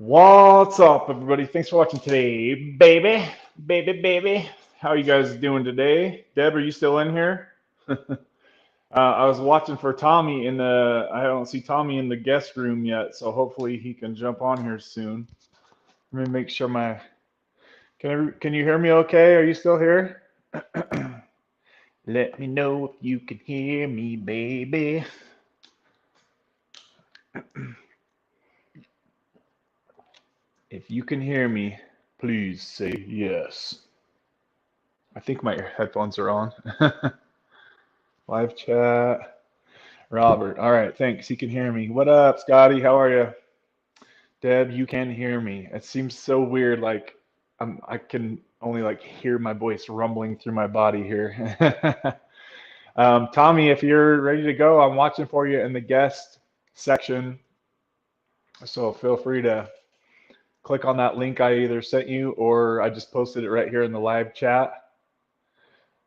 What's up, everybody? Thanks for watching today, baby. How are you guys doing today? Deb, are you still in here? I was watching for Tommy in the. I don't see Tommy in the guest room yet, so hopefully he can jump on here soon. Let me make sure my. Can you hear me? Okay? Are you still here? Let me know if you can hear me, baby. If you can hear me, please say yes. I think my headphones are on. Live chat. Robert. All right, thanks. He can hear me. What up, Scotty? How are you? Deb, you can hear me. It seems so weird. Like I can only like hear my voice rumbling through my body here. Tommy, if you're ready to go, I'm watching for you in the guest section. So feel free to click on that link I either sent you or I just posted it right here in the live chat.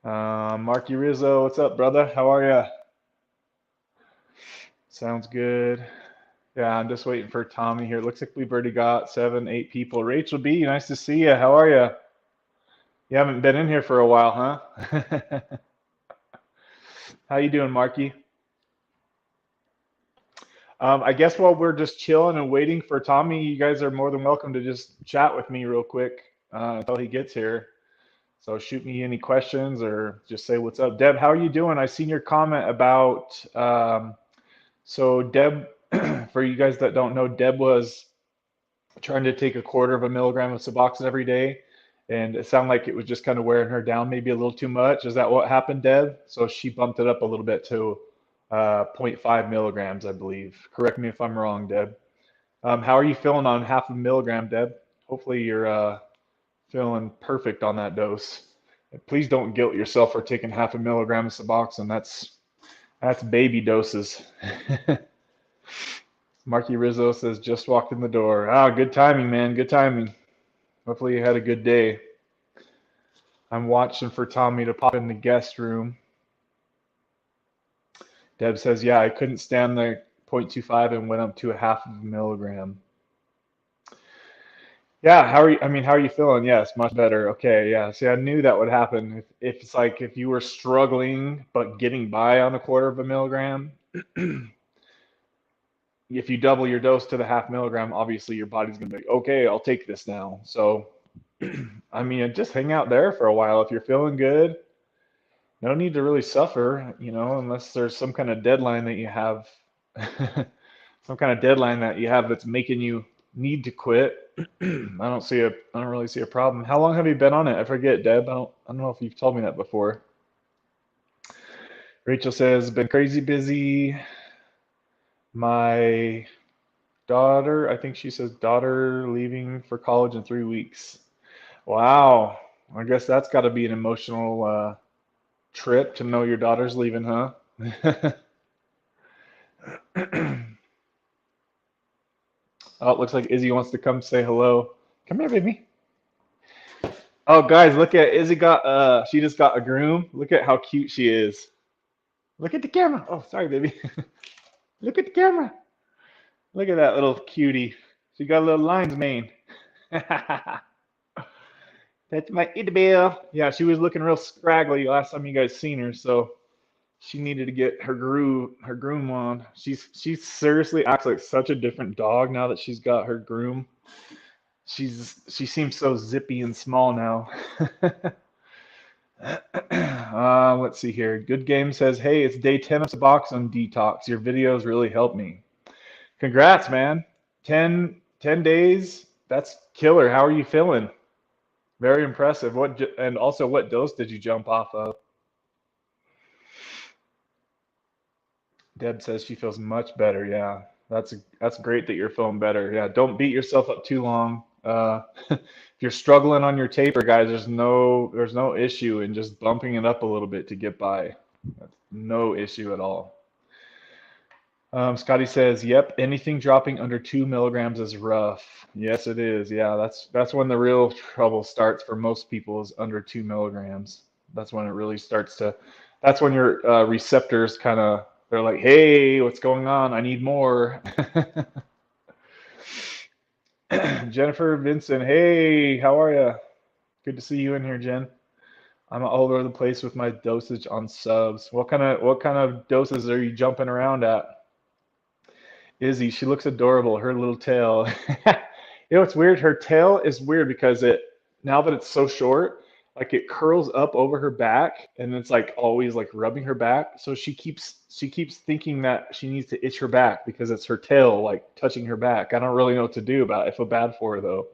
Marky Rizzo, what's up, brother? How are you? Sounds good. Yeah, I'm just waiting for Tommy here. It looks like we've already got 7, 8 people. Rachel B, nice to see you. How are you? You haven't been in here for a while, huh? How you doing, Marky? I guess while we're just chilling and waiting for Tommy, you guys are more than welcome to just chat with me real quick until he gets here. So shoot me any questions or just say what's up. Deb, how are you doing? I seen your comment about so Deb, for you guys that don't know, Deb was trying to take a quarter of a milligram of Suboxone every day, and it sounded like it was just kind of wearing her down, maybe a little too much. Is that what happened, Deb? So she bumped it up a little bit to 0.5 milligrams, I believe. Correct me if I'm wrong, Deb. How are you feeling on half a milligram, Deb? Hopefully you're feeling perfect on that dose. Please don't guilt yourself for taking half a milligram of Suboxone. That's baby doses. Marky Rizzo says, just walked in the door. Ah, good timing, man. Good timing. Hopefully you had a good day. I'm watching for Tommy to pop in the guest room. Deb says, yeah, I couldn't stand the 0.25 and went up to a half of a milligram. Yeah, how are you feeling? Yes, much better. Okay, yeah. See, I knew that would happen. If it's like if you were struggling but getting by on a quarter of a milligram, if you double your dose to the half milligram, obviously your body's gonna be like, okay, I'll take this now. So, I mean, just hang out there for a while. If you're feeling good, no need to really suffer, unless there's some kind of deadline that you have, some kind of deadline that you have that's making you need to quit. I don't really see a problem. How long have you been on it? I forget, Deb. I don't know if you've told me that before. Rachel says, been crazy busy. My daughter, I think she says daughter leaving for college in 3 weeks. Wow. I guess that's got to be an emotional trip to know your daughter's leaving, huh? Oh, it looks like Izzy wants to come say hello. Come here, baby. Oh, guys, look at Izzy she just got a groom. Look at how cute she is. Look at the camera. Oh, sorry, baby. Look at the camera. Look at that little cutie. She got a little lion's mane. That's my Idabelle. Yeah, she was looking real scraggly last time you guys seen her, so she needed to get her groom on. She seriously acts like such a different dog now that she's got her groom. She seems so zippy and small now. Let's see here. Good Game says, "Hey, it's day 10 of Suboxone detox. Your videos really helped me." Congrats, man. 10 days. That's killer. How are you feeling? Very impressive. And also what dose did you jump off of? Deb says she feels much better. Yeah, that's great that you're feeling better. Yeah, don't beat yourself up too long. If you're struggling on your taper, guys, there's no issue in just bumping it up a little bit to get by. That's no issue at all. Scotty says, "Yep, anything dropping under 2 milligrams is rough." Yes, it is. Yeah, that's when the real trouble starts for most people is under 2 milligrams. That's when it really starts to. That's when your receptors kind of they're like, "Hey, what's going on? I need more." Jennifer Vincent, hey, how are you? Good to see you in here, Jen. I'm all over the place with my dosage on subs. What kind of doses are you jumping around at? Izzy, she looks adorable. Her little tail. You know what's weird? Her tail is weird because it now that it's so short, like it curls up over her back and it's like always like rubbing her back. So she keeps thinking that she needs to itch her back because it's her tail like touching her back. I don't really know what to do about it. I feel bad for her though.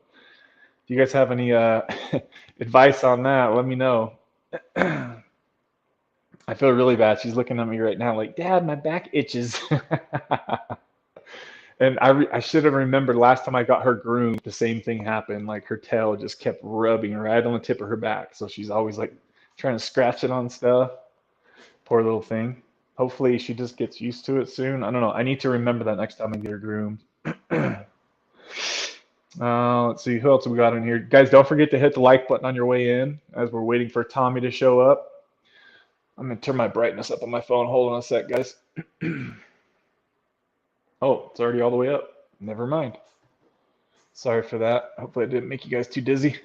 Do you guys have any advice on that? Let me know. I feel really bad. She's looking at me right now like, Dad, my back itches. And I should have remembered last time I got her groomed, the same thing happened. Like her tail just kept rubbing right on the tip of her back. So she's always like trying to scratch it on stuff. Poor little thing. Hopefully she just gets used to it soon. I don't know. I need to remember that next time I get her groomed. Let's see, who else we got in here? Guys, don't forget to hit the like button on your way in as we're waiting for Tommy to show up. I'm going to turn my brightness up on my phone. Hold on a sec, guys. Oh, it's already all the way up. Never mind. Sorry for that. Hopefully I didn't make you guys too dizzy.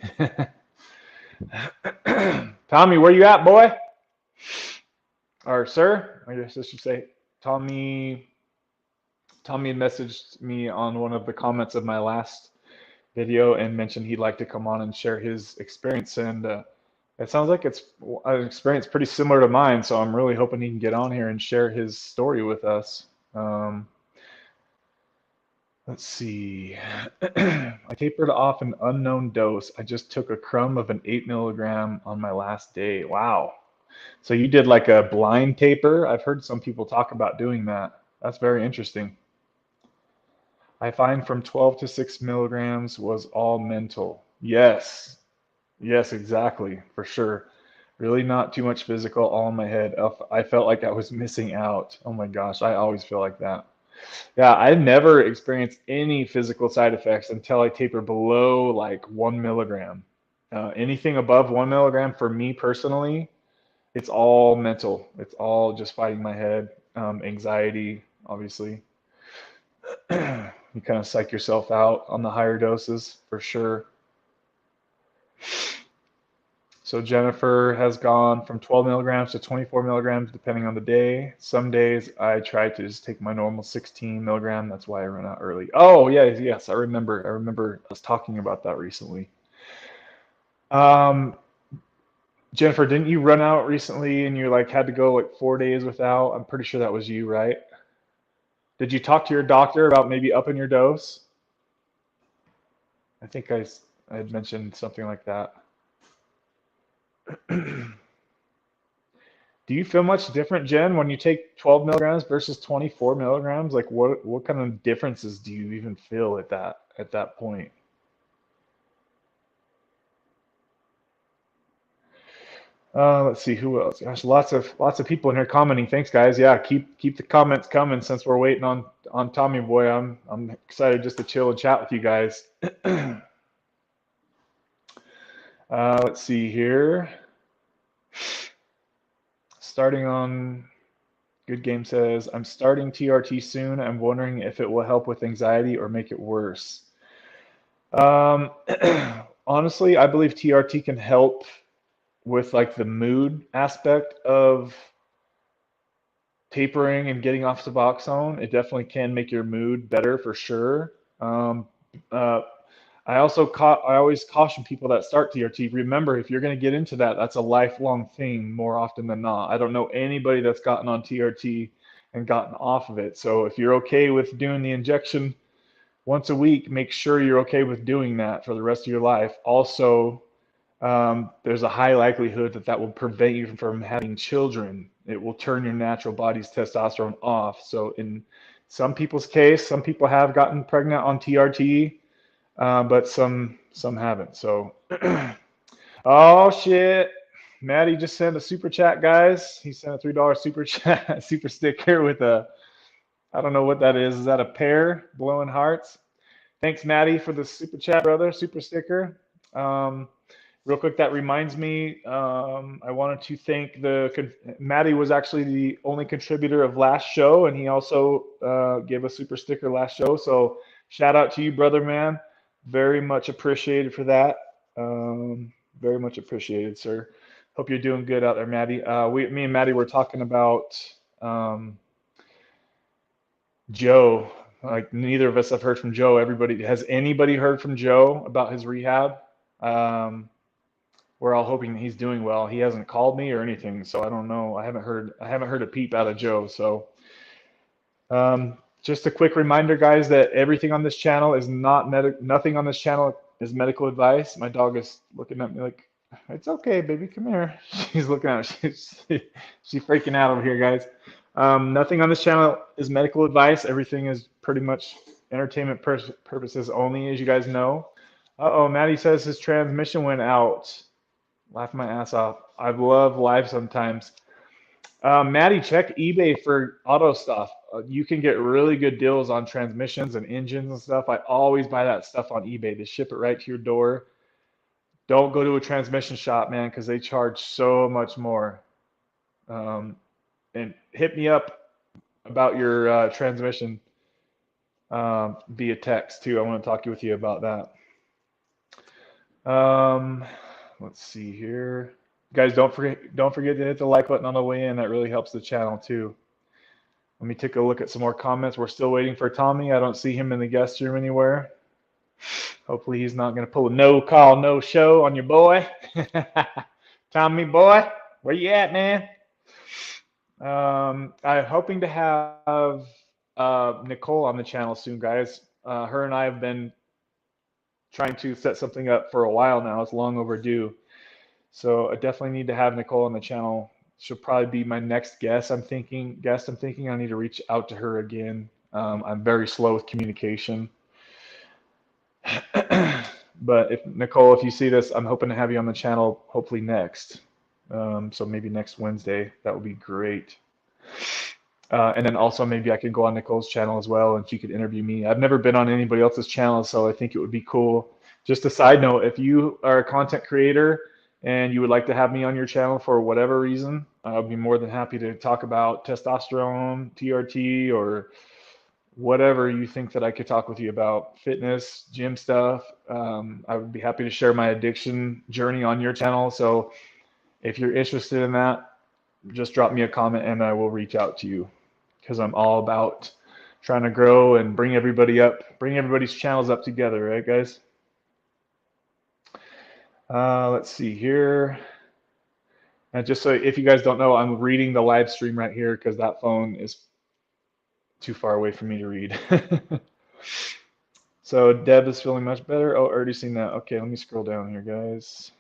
Tommy, where you at, boy? Or sir? I guess I should say. Tommy had messaged me on one of the comments of my last video and mentioned he'd like to come on and share his experience. And it sounds like it's an experience pretty similar to mine. So I'm really hoping he can get on here and share his story with us. Let's see. I tapered off an unknown dose. I just took a crumb of an 8 milligram on my last day. Wow. So you did like a blind taper? I've heard some people talk about doing that. That's very interesting. I find from 12 to 6 milligrams was all mental. Yes. Yes, exactly. For sure. Really not too much physical, all in my head. I felt like I was missing out. Oh my gosh, I always feel like that. Yeah, I never experienced any physical side effects until I taper below like 1 milligram. Anything above 1 milligram for me personally, it's all mental. It's all just fighting my head, anxiety, obviously. You kind of psych yourself out on the higher doses for sure. So Jennifer has gone from 12 milligrams to 24 milligrams depending on the day. Some days I try to just take my normal 16 milligram. That's why I run out early. Oh yeah, yes, I remember. I remember us talking about that recently. Um, Jennifer, didn't you run out recently and you like had to go like 4 days without? I'm pretty sure that was you, right? Did you talk to your doctor about maybe upping your dose? I think I had mentioned something like that. Do you feel much different, Jen, when you take 12 milligrams versus 24 milligrams? Like what kind of differences do you even feel at that point? Let's see who else. Gosh, lots of people in here commenting. Thanks, guys. Yeah, keep the comments coming since we're waiting on Tommy Boy. I'm excited just to chill and chat with you guys. Let's see here. Starting on Good Game says, I'm starting TRT soon. I'm wondering if it will help with anxiety or make it worse. Um, Honestly, I believe TRT can help with like the mood aspect of tapering and getting off Suboxone. It definitely can make your mood better for sure. Uh, I always caution people that start TRT. Remember, if you're going to get into that, that's a lifelong thing more often than not. I don't know anybody that's gotten on TRT and gotten off of it. So if you're okay with doing the injection once a week, make sure you're okay with doing that for the rest of your life. Also, there's a high likelihood that that will prevent you from having children. It will turn your natural body's testosterone off. So in some people's case, some people have gotten pregnant on TRT, but some haven't. So, oh shit, Maddie just sent a super chat, guys. He sent a $3 super chat, super sticker with a, I don't know what that is. Is that a pear blowing hearts? Thanks, Maddie, for the super chat, brother. Super sticker. Real quick, that reminds me, I wanted to thank Maddie was actually the only contributor of last show, and he also gave a super sticker last show. So shout out to you, brother, man. Very much appreciated for that. Very much appreciated, sir. Hope you're doing good out there, Maddie. Me and Maddie were talking about um, Joe. Like neither of us have heard from Joe. Everybody has anybody heard from Joe about his rehab? Um, we're all hoping he's doing well. He hasn't called me or anything, so I don't know. I haven't heard a peep out of Joe. So just a quick reminder, guys, that everything on this channel is not nothing on this channel is medical advice. My dog is looking at me like, it's okay, baby, come here. She's looking at me. She's freaking out over here, guys. Nothing on this channel is medical advice. Everything is pretty much entertainment purposes only, as you guys know. Uh-oh, Maddie says his transmission went out. Laughing my ass off. I love live sometimes. Maddie, check eBay for auto stuff. You can get really good deals on transmissions and engines and stuff. I always buy that stuff on eBay. They ship it right to your door. Don't go to a transmission shop, man, because they charge so much more. And hit me up about your transmission via text too. I want to talk with you about that. Let's see here. Guys, don't forget to hit the like button on the way in. That really helps the channel too. Let me take a look at some more comments. We're still waiting for Tommy. I don't see him in the guest room anywhere. Hopefully he's not going to pull a no call, no show on your boy. Tommy boy, where you at, man? I'm hoping to have Nicole on the channel soon, guys. Her and I have been trying to set something up for a while now. It's long overdue. So I definitely need to have Nicole on the channel. She'll probably be my next guest. I'm thinking I need to reach out to her again. I'm very slow with communication. But if Nicole, if you see this, I'm hoping to have you on the channel hopefully next. So maybe next Wednesday. That would be great. And then also maybe I could go on Nicole's channel as well and she could interview me. I've never been on anybody else's channel, so I think it would be cool. Just a side note, if you are a content creator and you would like to have me on your channel for whatever reason, I'll be more than happy to talk about testosterone, TRT, or whatever you think that I could talk with you about, fitness, gym stuff. I would be happy to share my addiction journey on your channel. So if you're interested in that, just drop me a comment and I will reach out to you, because I'm all about trying to grow and bring everybody up, bring everybody's channels up together, right, guys? Let's see here. And just so if you guys don't know, I'm reading the live stream right here because that phone is too far away for me to read. So Deb is feeling much better. Oh, already seen that. Okay, let me scroll down here, guys.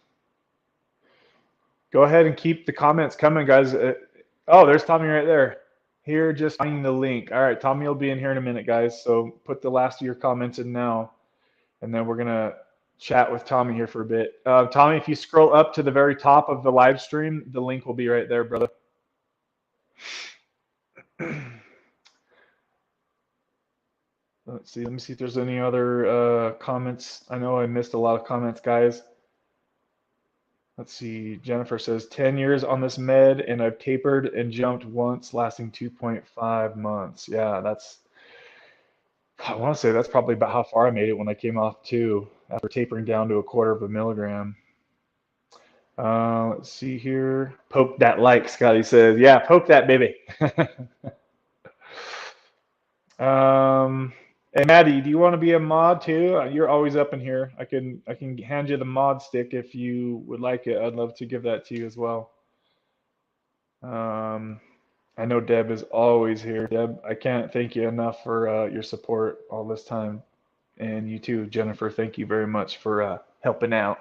Go ahead and keep the comments coming, guys. Oh, there's Tommy right there. Here, just finding the link. All right, Tommy will be in here in a minute, guys. So put the last of your comments in now, and then we're gonna chat with Tommy here for a bit. Tommy, if you scroll up to the very top of the live stream, the link will be right there, brother. Let's see. Let me see if there's any other comments. I know I missed a lot of comments, guys. Let's see. Jennifer says 10 years on this med, and I've tapered and jumped once, lasting 2.5 months. Yeah, I want to say that's probably about how far I made it when I came off too, after tapering down to 1/4 milligram. Let's see here. Poke that like, Scotty says. Yeah, poke that, baby. Hey, Maddie, do you want to be a mod too? You're always up in here. I can hand you the mod stick if you would like it. I'd love to give that to you as well. I know Deb is always here. Deb, I can't thank you enough for your support all this time. And you too, Jennifer. Thank you very much for helping out.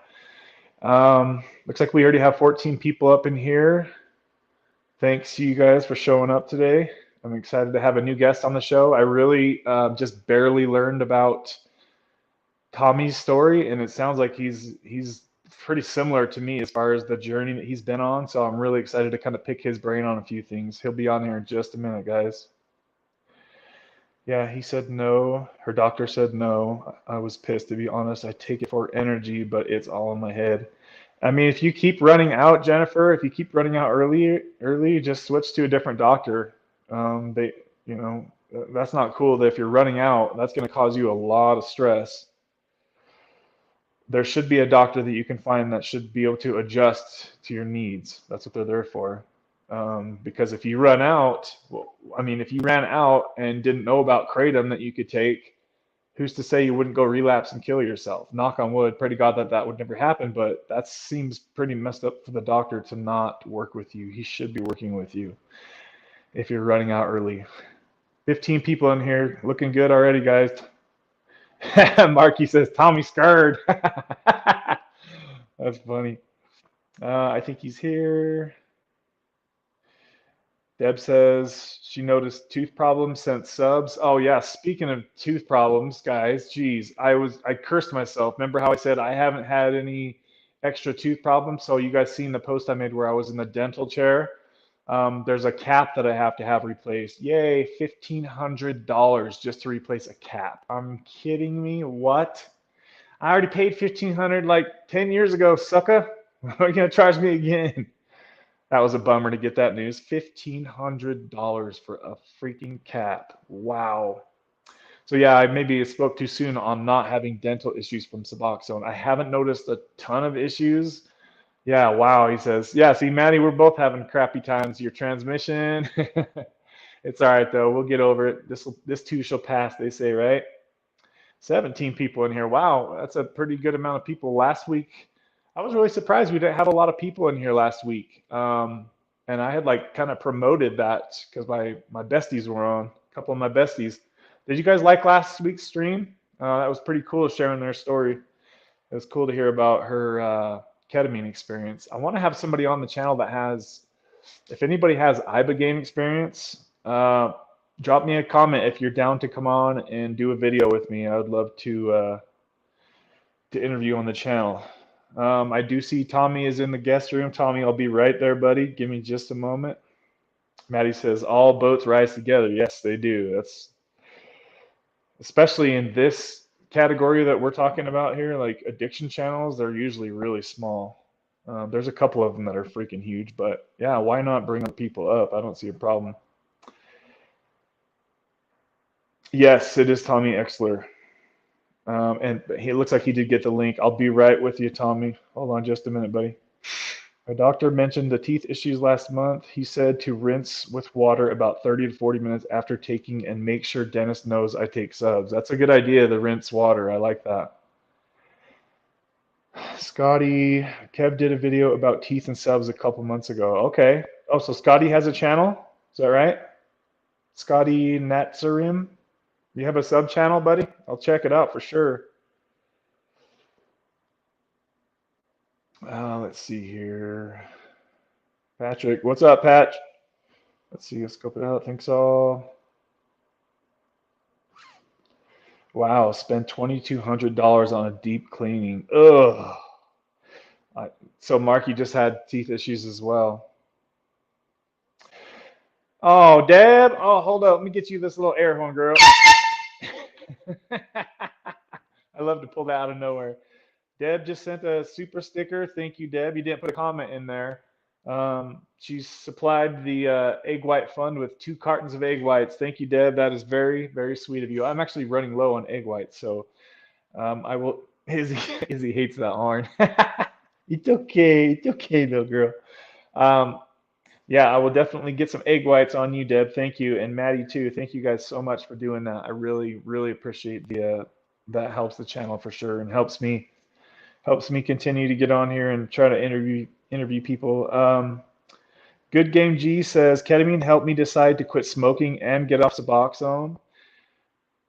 Looks like we already have 14 people up in here. Thanks to you guys for showing up today. I'm excited to have a new guest on the show. I really just barely learned about Tommy's story, and it sounds like he's pretty similar to me as far as the journey that he's been on. So I'm really excited to kind of pick his brain on a few things. He'll be on here in just a minute, guys. Yeah, he said no. Her doctor said no. I was pissed, to be honest. I take it for energy, but it's all in my head. I mean, if you keep running out, Jennifer, if you keep running out early, just switch to a different doctor. You know, that's not cool. That if you're running out, that's going to cause you a lot of stress. there should be a doctor that you can find that should be able to adjust to your needs. That's what they're there for. Because if you run out, well, I mean, if you ran out and didn't know about kratom that you could take, who's to say you wouldn't go relapse and kill yourself? Knock on wood. Pray to God that that would never happen. But that seems pretty messed up for the doctor to not work with you. He should be working with you if you're running out early. 15 people in here, looking good already, guys. Marky says Tommy scared. That's funny. I think he's here. Deb says she noticed tooth problems since subs. Oh yeah, speaking of tooth problems, guys, geez, I cursed myself. Remember how I said I haven't had any extra tooth problems? So you guys seen the post I made where I was in the dental chair? There's a cap that I have to have replaced. Yay, $1,500 just to replace a cap. I'm kidding me? What? I already paid $1,500 like 10 years ago, sucker. Are you gonna charge me again? That was a bummer to get that news. $1,500 for a freaking cap. Wow. So yeah, I maybe spoke too soon on not having dental issues from Suboxone. I haven't noticed a ton of issues. Yeah, wow, he says. Yeah, see, Maddie, we're both having crappy times. Your transmission. It's all right though. We'll get over it. This too shall pass, they say, right? 17 people in here. Wow, that's a pretty good amount of people. Last week, I was really surprised we didn't have a lot of people in here last week. And I had like kind of promoted that because my besties were on, a couple of my besties. Did you guys like last week's stream? That was pretty cool sharing their story. It was cool to hear about her ketamine experience. I want to have somebody on the channel that has, if anybody has ibogaine experience, drop me a comment if you're down to come on and do a video with me. I would love to interview on the channel. I do see Tommy is in the guest room. Tommy, I'll be right there, buddy. Give me just a moment. Maddie says all boats rise together. Yes, they do. That's especially in this category that we're talking about here, like addiction channels. They're usually really small. There's a couple of them that are freaking huge, but yeah, why not bring people up? I don't see a problem. Yes, it is Tommy Exler. And he looks like he did get the link. I'll be right with you, Tommy. Hold on just a minute, buddy. A doctor mentioned the teeth issues last month. He said to rinse with water about 30 to 40 minutes after taking and make sure dentist knows I take subs. That's a good idea, the rinse water. I like that. Scotty, Kev did a video about teeth and subs a couple months ago. Okay. Oh, so Scotty has a channel? Is that right? Scotty Natsarim? You have a sub channel, buddy? I'll check it out for sure. Let's see here. Patrick, what's up, Patch? Let's see, let's scope it out. Thanks all. Wow, spend $2,200 on a deep cleaning. Ugh. So Mark, you just had teeth issues as well. Oh, Deb. Oh, hold up. Let me get you this little air horn, girl. I love to pull that out of nowhere. Deb just sent a super sticker. Thank you, Deb. You didn't put a comment in there. She supplied the egg white fund with 2 cartons of egg whites. Thank you, Deb. That is very, very sweet of you. I'm actually running low on egg whites, so I will. Izzy hates that horn. It's okay. It's okay, little girl. Yeah, I will definitely get some egg whites on you, Deb. Thank you, and Maddie too. Thank you guys so much for doing that. I really, really appreciate the that helps the channel for sure, and helps me continue to get on here and try to interview people. Good Game G says ketamine helped me decide to quit smoking and get off Suboxone.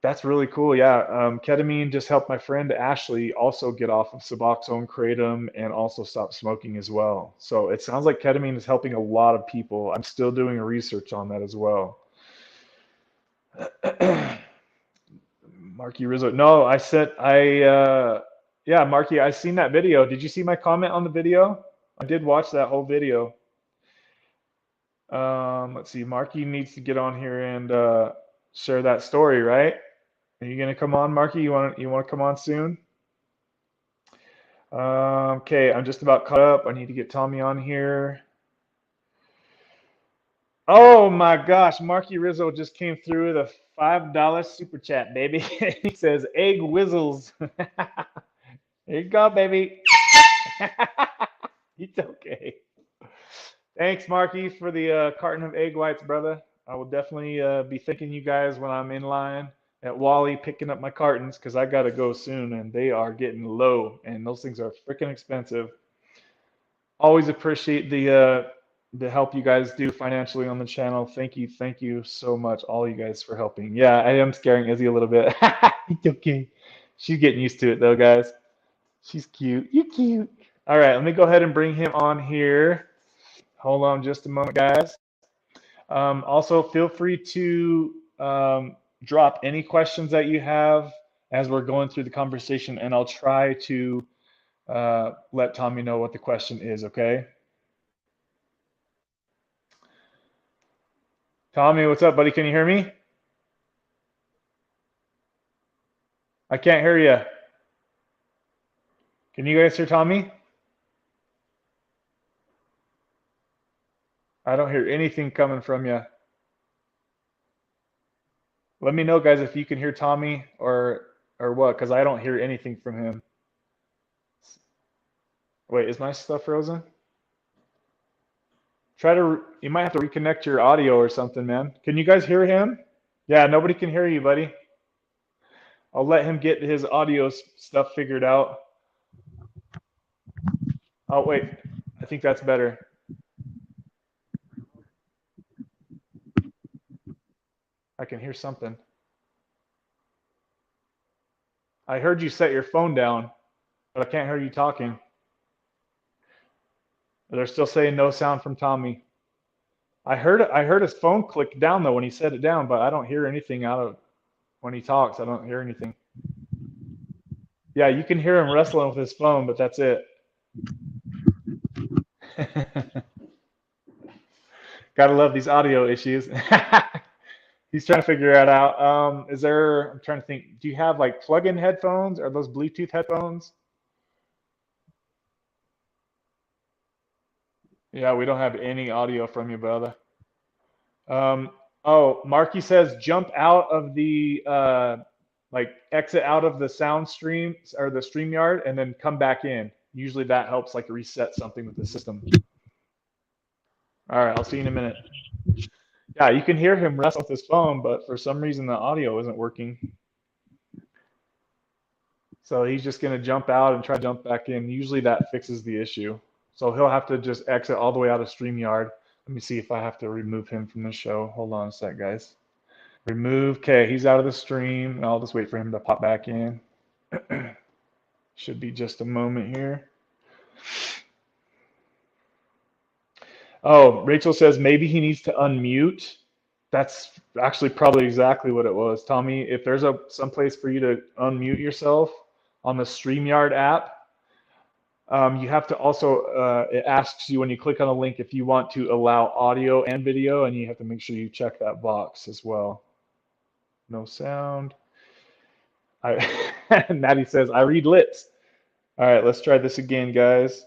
That's really cool. Yeah, ketamine just helped my friend Ashley also get off of Suboxone, kratom, and also stop smoking as well. So it sounds like ketamine is helping a lot of people. I'm still doing research on that as well. Marky Rizzo. No, yeah, Marky, I seen that video. Did you see my comment on the video? I did watch that whole video. Let's see. Marky needs to get on here and share that story, right? Are you gonna come on, Marky? You want to come on soon? Okay, I'm just about caught up. I need to get Tommy on here. Oh my gosh, Marky Rizzo just came through with a $5 super chat, baby. He says egg whizzles. There you go, baby. It's okay. Thanks, Marky, for the carton of egg whites, brother. I will definitely be thanking you guys when I'm in line at Wally picking up my cartons because I got to go soon and they are getting low and those things are freaking expensive. Always appreciate the help you guys do financially on the channel. Thank you so much, all you guys, for helping. Yeah, I am scaring Izzy a little bit. It's okay. She's getting used to it though, guys. She's cute. You cute. All right, let me go ahead and bring him on here. Hold on just a moment, guys. Also, feel free to drop any questions that you have as we're going through the conversation, and I'll try to let Tommy know what the question is, okay? Tommy, what's up, buddy? Can you hear me? I can't hear you. Can you guys hear Tommy? I don't hear anything coming from you. Let me know, guys, if you can hear Tommy or what, because I don't hear anything from him. Wait, is my stuff frozen? You might have to reconnect your audio or something, man. Can you guys hear him? Yeah, nobody can hear you, buddy. I'll let him get his audio stuff figured out. Oh, wait. I think that's better. I can hear something. I heard you set your phone down, but I can't hear you talking. They're still saying no sound from Tommy. I heard his phone click down though when he set it down, but I don't hear anything out of when he talks. I don't hear anything. Yeah, you can hear him wrestling with his phone, but that's it. Gotta love these audio issues. He's trying to figure that out. I'm trying to think, do you have like plug-in headphones? Are those Bluetooth headphones? Yeah, we don't have any audio from you, brother. Oh, Marky says jump out of the like exit out of the sound stream or the StreamYard and then come back in. Usually that helps like reset something with the system. All right, I'll see you in a minute. Yeah, you can hear him wrestle with his phone, but for some reason the audio isn't working. So he's just going to jump out and try to jump back in. Usually that fixes the issue. So he'll have to just exit all the way out of StreamYard. Let me see if I have to remove him from the show. Hold on a sec, guys. Remove. Okay, he's out of the stream. I'll just wait for him to pop back in. Should be just a moment here. Oh, Rachel says maybe he needs to unmute. That's actually probably exactly what it was. Tommy, if there's some place for you to unmute yourself on the StreamYard app, you have to also, it asks you when you click on a link if you want to allow audio and video, and you have to make sure you check that box as well. No sound. Maddie says, I read lips. All right, let's try this again, guys.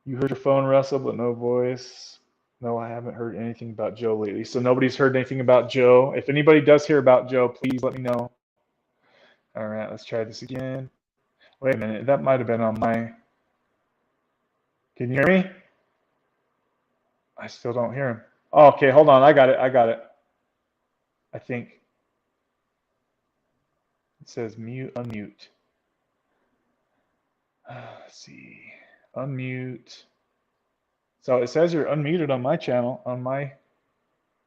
You heard your phone wrestle, but no voice. No, I haven't heard anything about Joe lately. So nobody's heard anything about Joe. If anybody does hear about Joe, please let me know. All right, let's try this again. Wait a minute, that might have been on my... Can you hear me? I still don't hear him. Oh, okay, hold on. I got it. I think. It says mute, unmute. Let's see. Unmute. So it says you're unmuted on my channel, on my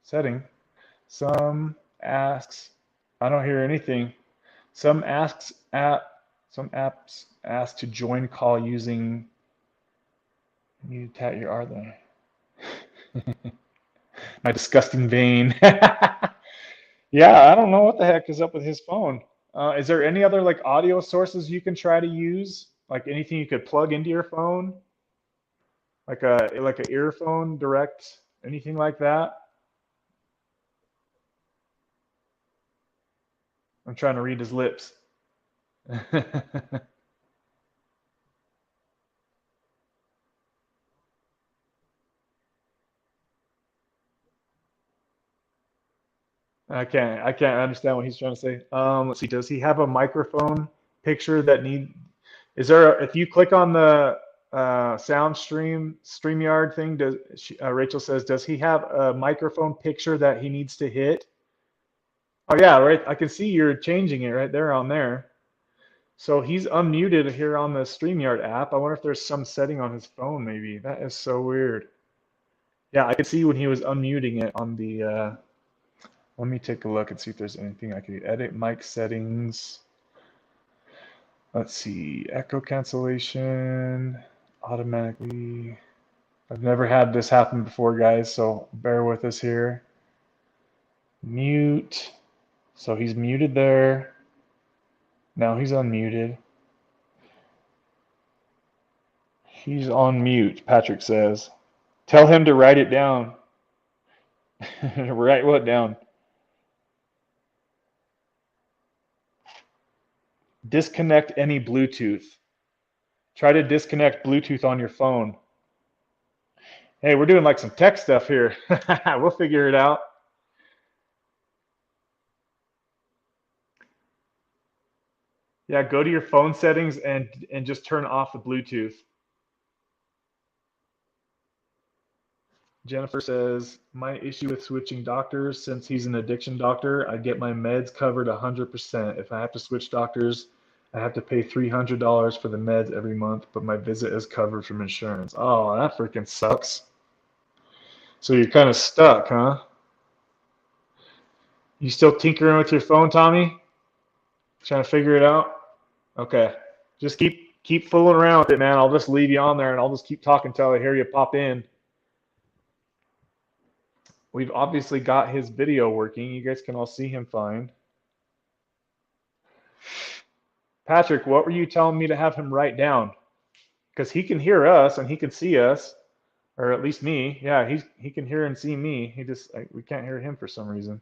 setting. Some asks, I don't hear anything. Some apps ask to join call using you tap your R there. My disgusting vein. Yeah, I don't know what the heck is up with his phone. Is there any other like audio sources you can try to use? Like anything you could plug into your phone? Like an earphone direct, anything like that? I'm trying to read his lips. I can't understand what he's trying to say. Let's see, does he have a microphone picture that Is there, if you click on the StreamYard thing, Rachel says, does he have a microphone picture that he needs to hit? Oh yeah, right. I can see you're changing it right there on there. So he's unmuted here on the StreamYard app. I wonder if there's some setting on his phone maybe. That is so weird. Yeah, I could see when he was unmuting it on the, let me take a look and see if there's anything I can edit mic settings. Let's see, echo cancellation, automatically. I've never had this happen before, guys, so bear with us here. Mute. So he's muted there. Now he's unmuted. He's on mute, Patrick says. Tell him to write it down. Write what down? Disconnect any Bluetooth. Try to disconnect Bluetooth on your phone. Hey, we're doing like some tech stuff here. We'll figure it out. Yeah, go to your phone settings and just turn off the Bluetooth. Jennifer says, my issue with switching doctors, since he's an addiction doctor, I get my meds covered 100%. If I have to switch doctors, I have to pay $300 for the meds every month, but my visit is covered from insurance. Oh, that freaking sucks. So you're kind of stuck, huh? You still tinkering with your phone, Tommy? Trying to figure it out? Okay. Just keep fooling around with it, man. I'll just leave you on there and I'll just keep talking until I hear you pop in. We've obviously got his video working. You guys can all see him fine. Patrick, what were you telling me to have him write down? Because he can hear us and he can see us, or at least me. Yeah, he can hear and see me. We can't hear him for some reason.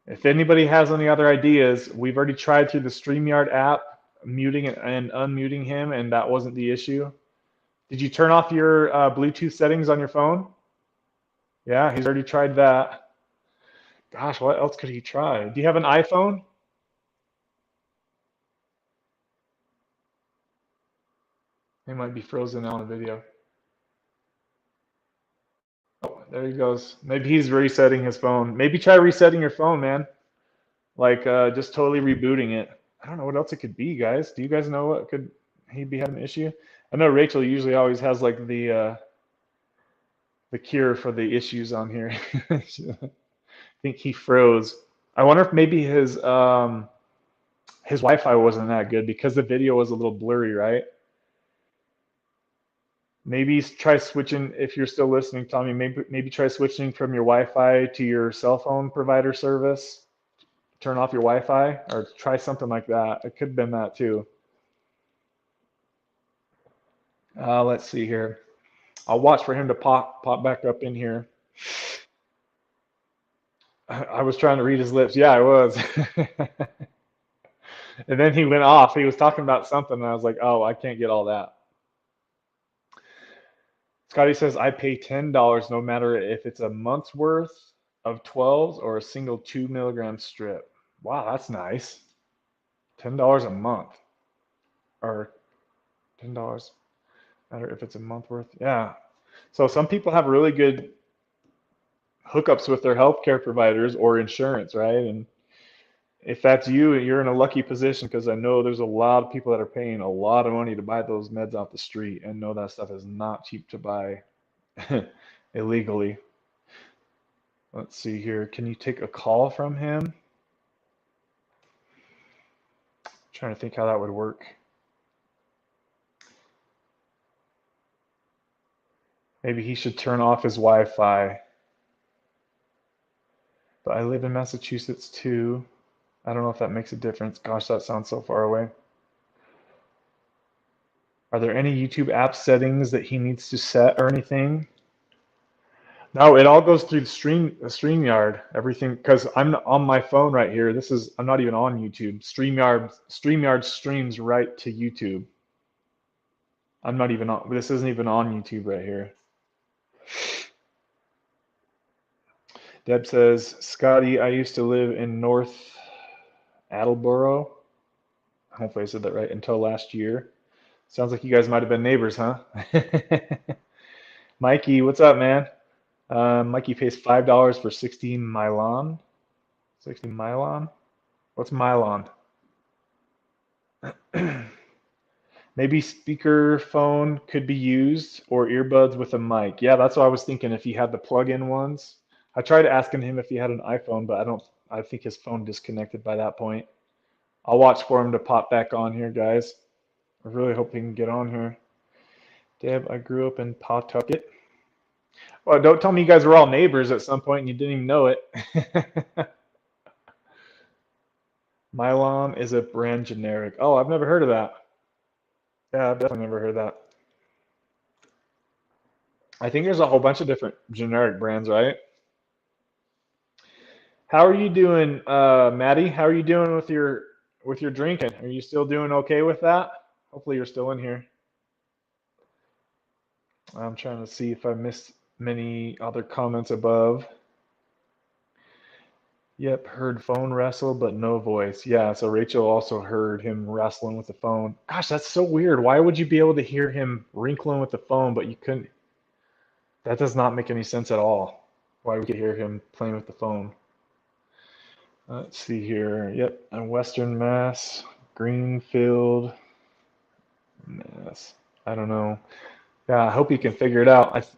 If anybody has any other ideas, we've already tried through the StreamYard app, muting and unmuting him, and that wasn't the issue. Did you turn off your Bluetooth settings on your phone? Yeah, he's already tried that. Gosh, what else could he try? Do you have an iPhone? He might be frozen on a video. Oh, there he goes. Maybe he's resetting his phone. Maybe try resetting your phone, man. Like just totally rebooting it. I don't know what else it could be, guys. Do you guys know what could he be having an issue? I know Rachel usually always has like the cure for the issues on here. I think he froze. I wonder if maybe his Wi-Fi wasn't that good because the video was a little blurry, right? Maybe try switching, if you're still listening, Tommy, maybe try switching from your Wi-Fi to your cell phone provider service. Turn off your Wi-Fi or try something like that. It could have been that too. Let's see here. I'll watch for him to pop back up in here. I was trying to read his lips. Yeah, I was. And then he went off. He was talking about something, and I was like, oh, I can't get all that. Scotty says, I pay $10 no matter if it's a month's worth of 12s or a single 2 milligram strip. Wow, that's nice. $10 a month. Or $10, matter if it's a month worth. Yeah. So some people have really good hookups with their healthcare providers or insurance, right? And if that's you, you're in a lucky position because I know there's a lot of people that are paying a lot of money to buy those meds off the street and know that stuff is not cheap to buy illegally. Let's see here. Can you take a call from him? I'm trying to think how that would work. Maybe he should turn off his Wi-Fi. But I live in Massachusetts too. I don't know if that makes a difference. Gosh, that sounds so far away. Are there any YouTube app settings that he needs to set or anything? No, it all goes through the StreamYard, everything, because I'm on my phone right here. I'm not even on YouTube. StreamYard streams right to YouTube. I'm not even on, this isn't even on YouTube right here. Deb says, Scotty, I used to live in North Attleboro. Hopefully I said that right. Until last year. Sounds like you guys might have been neighbors, huh? Mikey, what's up, man? Mikey pays $5 for 16 Mylon. 16 Mylon? What's Mylon? Maybe speakerphone could be used or earbuds with a mic. Yeah, that's what I was thinking if he had the plug-in ones. I tried asking him if he had an iPhone, but I think his phone disconnected by that point. I'll watch for him to pop back on here, guys. I really hope he can get on here. Deb, I grew up in Pawtucket. Well, don't tell me you guys were all neighbors at some point and you didn't even know it. Mylon is a brand generic. Oh, I've never heard of that. Yeah, I've definitely never heard that. I think there's a whole bunch of different generic brands, right? How are you doing, Maddie? How are you doing with your drinking? Are you still doing okay with that? Hopefully you're still in here. I'm trying to see if I missed many other comments above. Yep, heard phone wrestle, but no voice. Yeah, so Rachel also heard him wrestling with the phone. Gosh, that's so weird. Why would you be able to hear him wrinkling with the phone, but you couldn't? That does not make any sense at all. Why we could hear him playing with the phone. Let's see here. Yep, and Western Mass, Greenfield, Mass. I don't know. Yeah, I hope he can figure it out.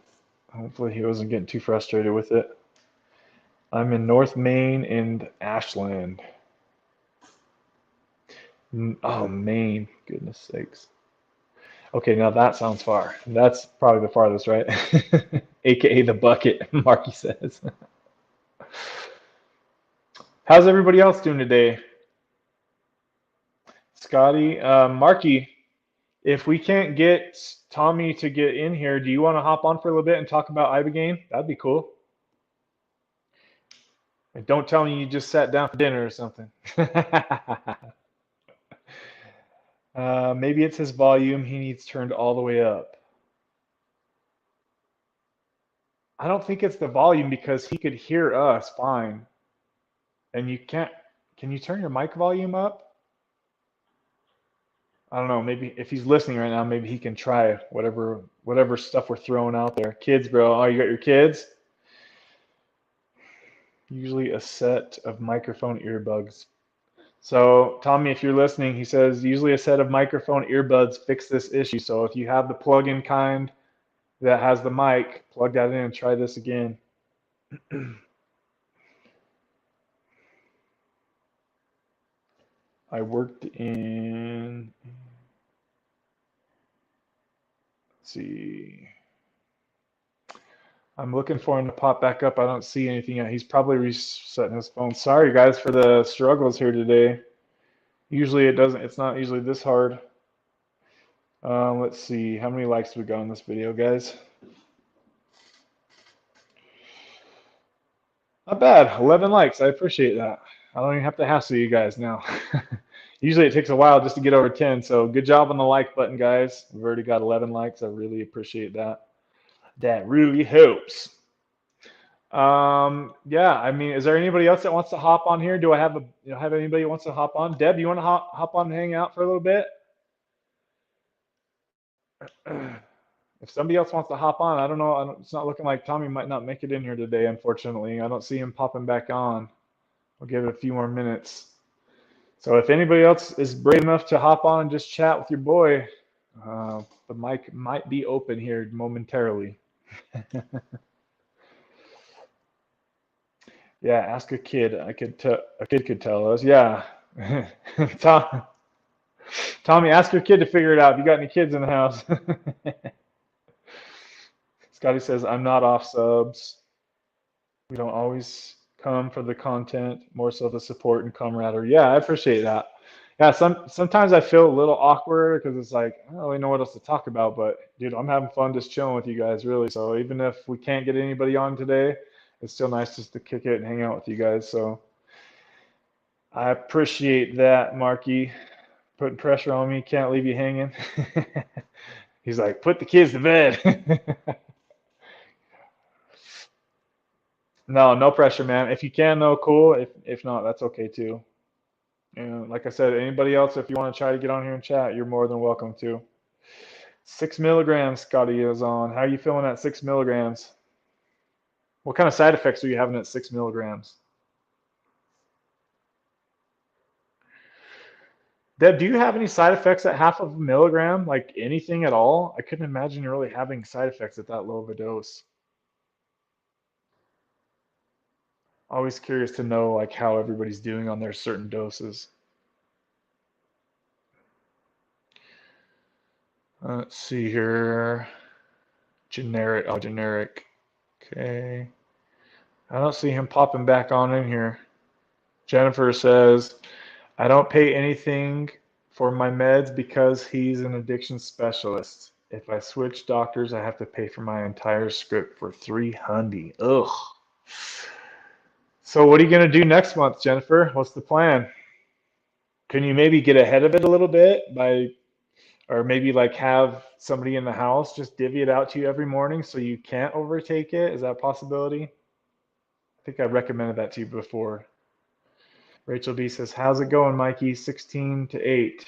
Hopefully he wasn't getting too frustrated with it. I'm in North Maine and Ashland. Oh, Maine. Goodness sakes. Okay, now that sounds far. That's probably the farthest, right? AKA the bucket, Marky says. How's everybody else doing today? Scotty, Marky, if we can't get Tommy to get in here, do you want to hop on for a little bit and talk about Ibogaine? That'd be cool. And don't tell me you just sat down for dinner or something. Maybe it's his volume. He needs turned all the way up. I don't think it's the volume because he could hear us fine. And you can't. Can you turn your mic volume up? I don't know. Maybe if he's listening right now, maybe he can try whatever stuff we're throwing out there. Kids, bro. Oh, you got your kids? Usually a set of microphone earbuds. So, Tommy, if you're listening, he says usually a set of microphone earbuds fix this issue. So if you have the plug-in kind that has the mic, plug that in and try this again. I worked in, let's see. I'm looking for him to pop back up. I don't see anything yet. He's probably resetting his phone. Sorry, guys, for the struggles here today. Usually it's not usually this hard. Let's see. How many likes we got on this video, guys? Not bad. 11 likes. I appreciate that. I don't even have to hassle you guys now. Usually it takes a while just to get over 10. So good job on the like button, guys. We've already got 11 likes. I really appreciate that. That really helps. Yeah, I mean, is there anybody else that wants to hop on here? Do I have anybody who wants to hop on? Deb, you want to hop on and hang out for a little bit? If somebody else wants to hop on, I don't know. It's not looking like Tommy might not make it in here today, unfortunately. I don't see him popping back on. We'll give it a few more minutes. So if anybody else is brave enough to hop on and just chat with your boy, the mic might be open here momentarily. Yeah, ask a kid. A kid could tell us. Yeah. Tommy, ask your kid to figure it out. If you got any kids in the house. Scotty says, I'm not off subs. We don't always come for the content, more so the support and camaraderie. Yeah, I appreciate that. Yeah, sometimes I feel a little awkward because it's like, I don't really know what else to talk about, but dude, I'm having fun just chilling with you guys, really. So even if we can't get anybody on today, it's still nice just to kick it and hang out with you guys. So I appreciate that, Marky. Putting pressure on me, can't leave you hanging. He's like, put the kids to bed. No pressure, man. If you can, though, cool. If not, that's okay too. And like I said, anybody else, if you want to try to get on here and chat, you're more than welcome to. 6 milligrams, Scotty is on. How are you feeling at 6 milligrams? What kind of side effects are you having at 6 milligrams? Deb, do you have any side effects at half of a milligram? Like anything at all? I couldn't imagine you really having side effects at that low of a dose. Always curious to know like how everybody's doing on their certain doses. Let's see here. Generic. Oh, generic. Okay. I don't see him popping back on in here. Jennifer says, I don't pay anything for my meds because he's an addiction specialist. If I switch doctors, I have to pay for my entire script for 300. Ugh. So what are you going to do next month, Jennifer? What's the plan? Can you maybe get ahead of it a little bit by, or maybe like have somebody in the house just divvy it out to you every morning so you can't overtake it? Is that a possibility? I think I recommended that to you before. Rachel B says, how's it going, Mikey? 16 to 8.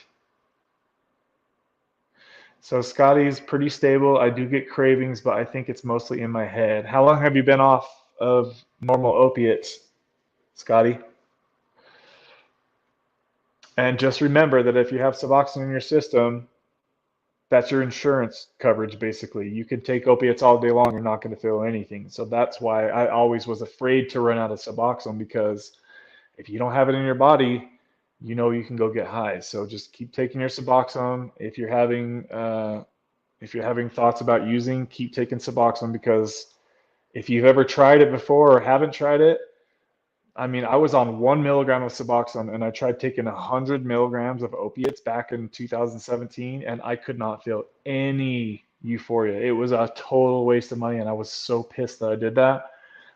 So Scotty's pretty stable. I do get cravings, but I think it's mostly in my head. How long have you been off of normal opiates, Scotty? And just remember that if you have Suboxone in your system, that's your insurance coverage, basically. You can take opiates all day long, you're not going to feel anything. So that's why I always was afraid to run out of Suboxone, because if you don't have it in your body, you know you can go get high. So just keep taking your Suboxone. If you're having thoughts about using, keep taking Suboxone, because if you've ever tried it before or haven't tried it, I mean, I was on 1 milligram of Suboxone and I tried taking 100 milligrams of opiates back in 2017, and I could not feel any euphoria. It was a total waste of money, and I was so pissed that I did that.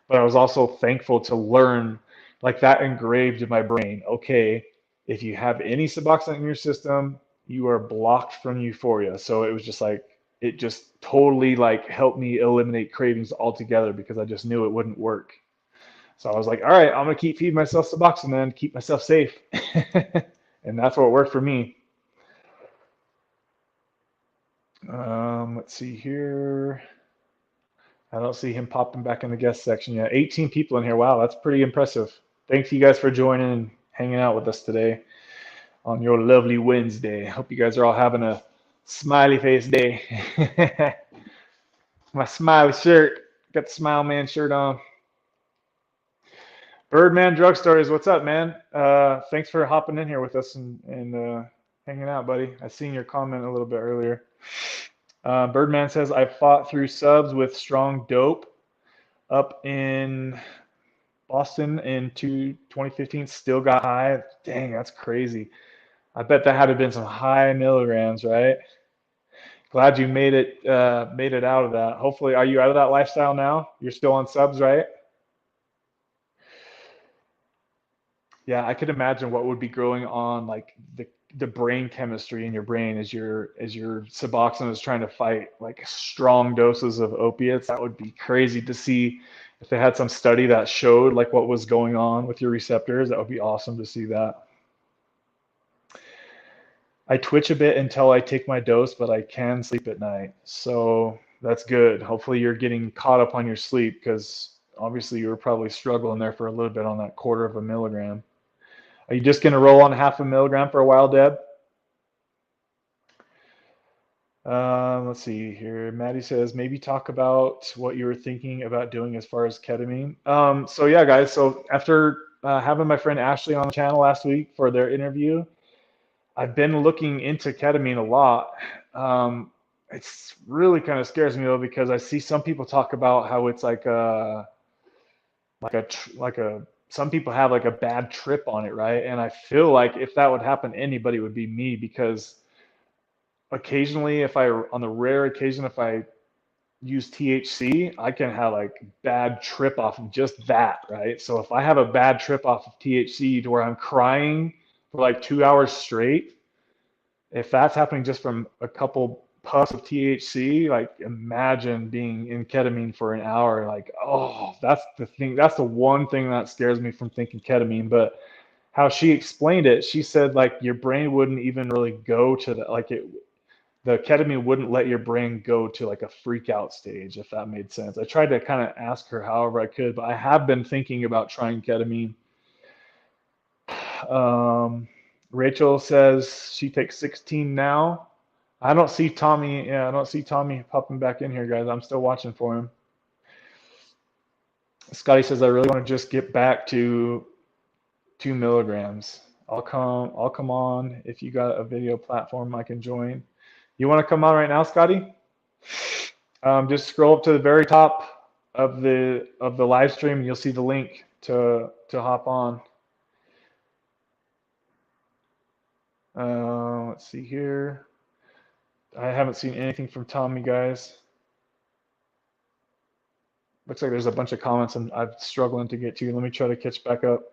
But I was also thankful to learn, like that engraved in my brain. Okay, if you have any Suboxone in your system, you are blocked from euphoria. So it was just like, it just totally like helped me eliminate cravings altogether, because I just knew it wouldn't work. So I was like, all right, I'm gonna keep feeding myself Suboxone, then keep myself safe. And that's what worked for me. Let's see here. I don't see him popping back in the guest section yet. 18 people in here. Wow, that's pretty impressive. Thanks you guys for joining and hanging out with us today on your lovely Wednesday. Hope you guys are all having a smiley face day. My smiley shirt. Got the Smile Man shirt on. Birdman Drug Stories, what's up, man? Thanks for hopping in here with us and hanging out, buddy. I seen your comment a little bit earlier. Birdman says, I fought through subs with strong dope up in Boston in 2015, still got high. Dang, that's crazy. I bet that had to have been some high milligrams, right? Glad you made it out of that. Hopefully, are you out of that lifestyle now? You're still on subs, right? Yeah, I could imagine what would be going on, like the brain chemistry in your brain as your Suboxone is trying to fight like strong doses of opiates. That would be crazy to see if they had some study that showed like what was going on with your receptors. That would be awesome to see that. I twitch a bit until I take my dose, but I can sleep at night. So that's good. Hopefully you're getting caught up on your sleep, because obviously you were probably struggling there for a little bit on that quarter of a milligram. Are you just going to roll on half a milligram for a while, Deb? Let's see here. Maddie says, maybe talk about what you were thinking about doing as far as ketamine. So yeah, guys. So after having my friend Ashley on the channel last week for their interview, I've been looking into ketamine a lot. It's really kind of scares me though, because I see some people talk about how it's like a some people have like a bad trip on it, right? And I feel like if that would happen to anybody, it would be me, because occasionally, if I on the rare occasion if I use THC, I can have like bad trip off of just that, right? So if I have a bad trip off of THC to where I'm crying for like 2 hours straight, if that's happening just from a couple puffs of THC, like imagine being in ketamine for an hour. Like, oh, that's the thing. That's the one thing that scares me from thinking ketamine. But how she explained it, she said like your brain wouldn't even really go to that, like the ketamine wouldn't let your brain go to like a freak out stage, if that made sense. I tried to kind of ask her however I could, but I have been thinking about trying ketamine. Rachel says she takes 16 now. I don't see Tommy. Yeah, I don't see Tommy popping back in here, guys. I'm still watching for him. Scotty says I really want to just get back to 2 milligrams. I'll come on if you got a video platform I can join. You want to come on right now, Scotty? Just scroll up to the very top of the live stream and you'll see the link to hop on. Let's see here. I haven't seen anything from Tommy, guys. Looks like there's a bunch of comments and I'm struggling to get to. Let me try to catch back up.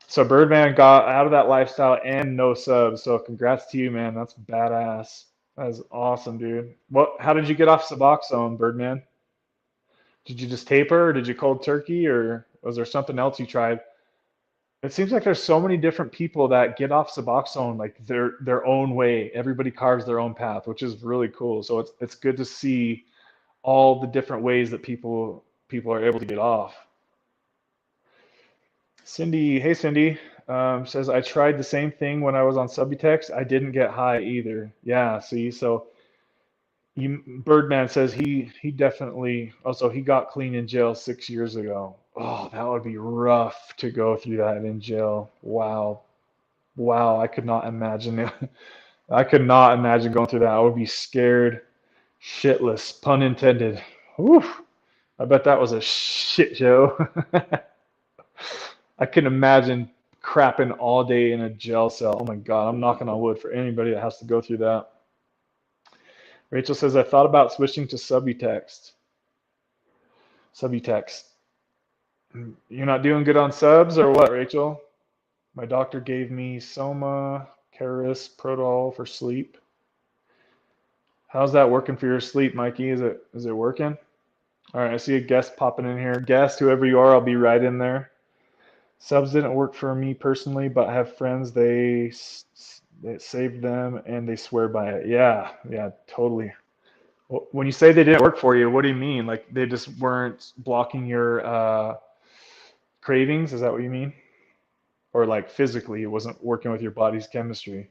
So Birdman got out of that lifestyle and no subs. So congrats to you, man. That's badass. That is awesome, dude. How did you get off Suboxone, Birdman? Did you just taper, or did you cold turkey, or was there something else you tried? It seems like there's so many different people that get off Suboxone like their own way. Everybody carves their own path, which is really cool. So it's good to see all the different ways that people are able to get off. Cindy, hey Cindy, says I tried the same thing when I was on Subutex. I didn't get high either. Yeah, see, so Birdman says he definitely also he got clean in jail 6 years ago. Oh, that would be rough to go through that in jail. Wow, wow, I could not imagine it. I could not imagine going through that. I would be scared shitless, pun intended. Whew, I bet that was a shit show. I can imagine crapping all day in a jail cell. Oh my God, I'm knocking on wood for anybody that has to go through that. Rachel says, I thought about switching to Subutex. Subutex. You're not doing good on subs or what, Rachel? My doctor gave me Soma, Caris, Prodol for sleep. How's that working for your sleep, Mikey? Is it working? All right, I see a guest popping in here. Guest, whoever you are, I'll be right in there. Subs didn't work for me personally, but I have friends, they saved them and they swear by it. Yeah, totally. When you say they didn't work for you, what do you mean? Like they just weren't blocking your cravings? Is that what you mean? Or like physically, it wasn't working with your body's chemistry?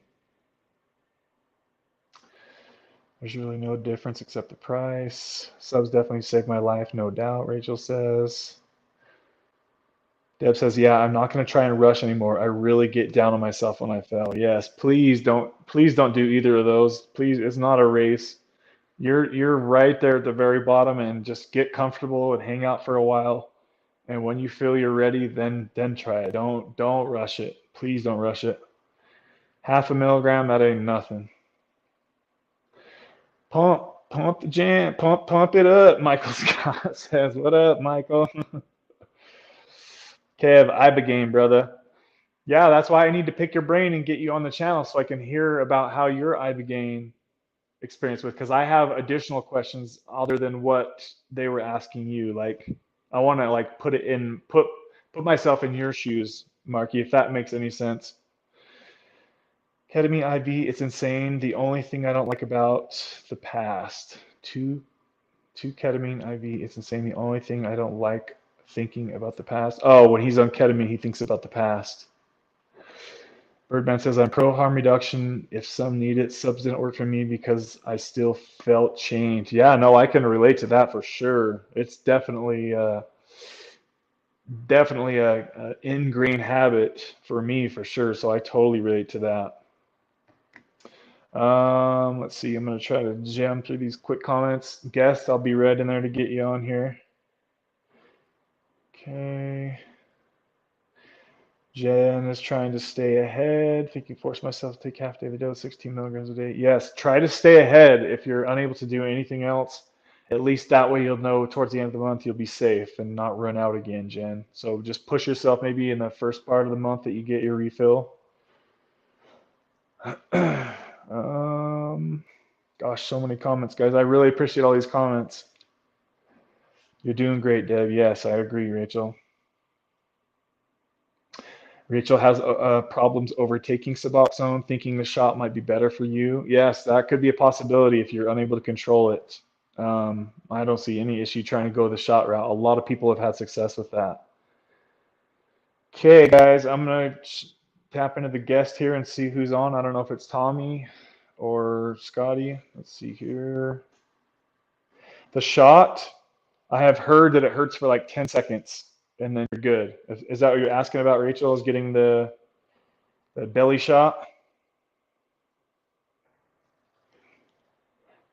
There's really no difference except the price. Subs definitely saved my life, no doubt, Rachel says. Deb says, yeah, I'm not going to try and rush anymore. I really get down on myself when I fail. Yes, please don't do either of those. Please, it's not a race. You're right there at the very bottom, and just get comfortable and hang out for a while. And when you feel you're ready, then try it. Don't rush it. Please don't rush it. 0.5 milligram, that ain't nothing. Pump the jam, pump it up. Michael Scott says, what up, Michael? Kev, Ibogaine, brother. Yeah, that's why I need to pick your brain and get you on the channel so I can hear about how your Ibogaine experience with, because I have additional questions other than what they were asking you. Like, I want to like put myself in your shoes, Marky, if that makes any sense. Ketamine IV, it's insane. The only thing I don't like about the past. Two ketamine IV, it's insane. The only thing I don't like thinking about the past. Oh, when he's on ketamine, he thinks about the past. Birdman says, I'm pro harm reduction if some need it. Subs didn't work for me because I still felt change. Yeah, no, I can relate to that for sure. It's definitely a ingrained habit for me for sure. So I totally relate to that. Let's see. I'm going to try to jam through these quick comments. Guest, I'll be right in there to get you on here. Okay. Jen is trying to stay ahead. Thinking force myself to take half day of the dose, 16 milligrams a day. Yes, try to stay ahead. If you're unable to do anything else, at least that way you'll know towards the end of the month you'll be safe and not run out again, Jen. So just push yourself maybe in the first part of the month that you get your refill. Gosh, so many comments, guys. I really appreciate all these comments. You're doing great, Deb. Yes, I agree, Rachel. Rachel has problems overtaking Suboxone, thinking the shot might be better for you. Yes, that could be a possibility if you're unable to control it. I don't see any issue trying to go the shot route. A lot of people have had success with that. Okay, guys, I'm gonna tap into the guest here and see who's on. I don't know if it's Tommy or Scotty. Let's see here. The shot, I have heard that it hurts for like 10 seconds and then you're good. Is that what you're asking about, Rachel? Is getting the belly shot?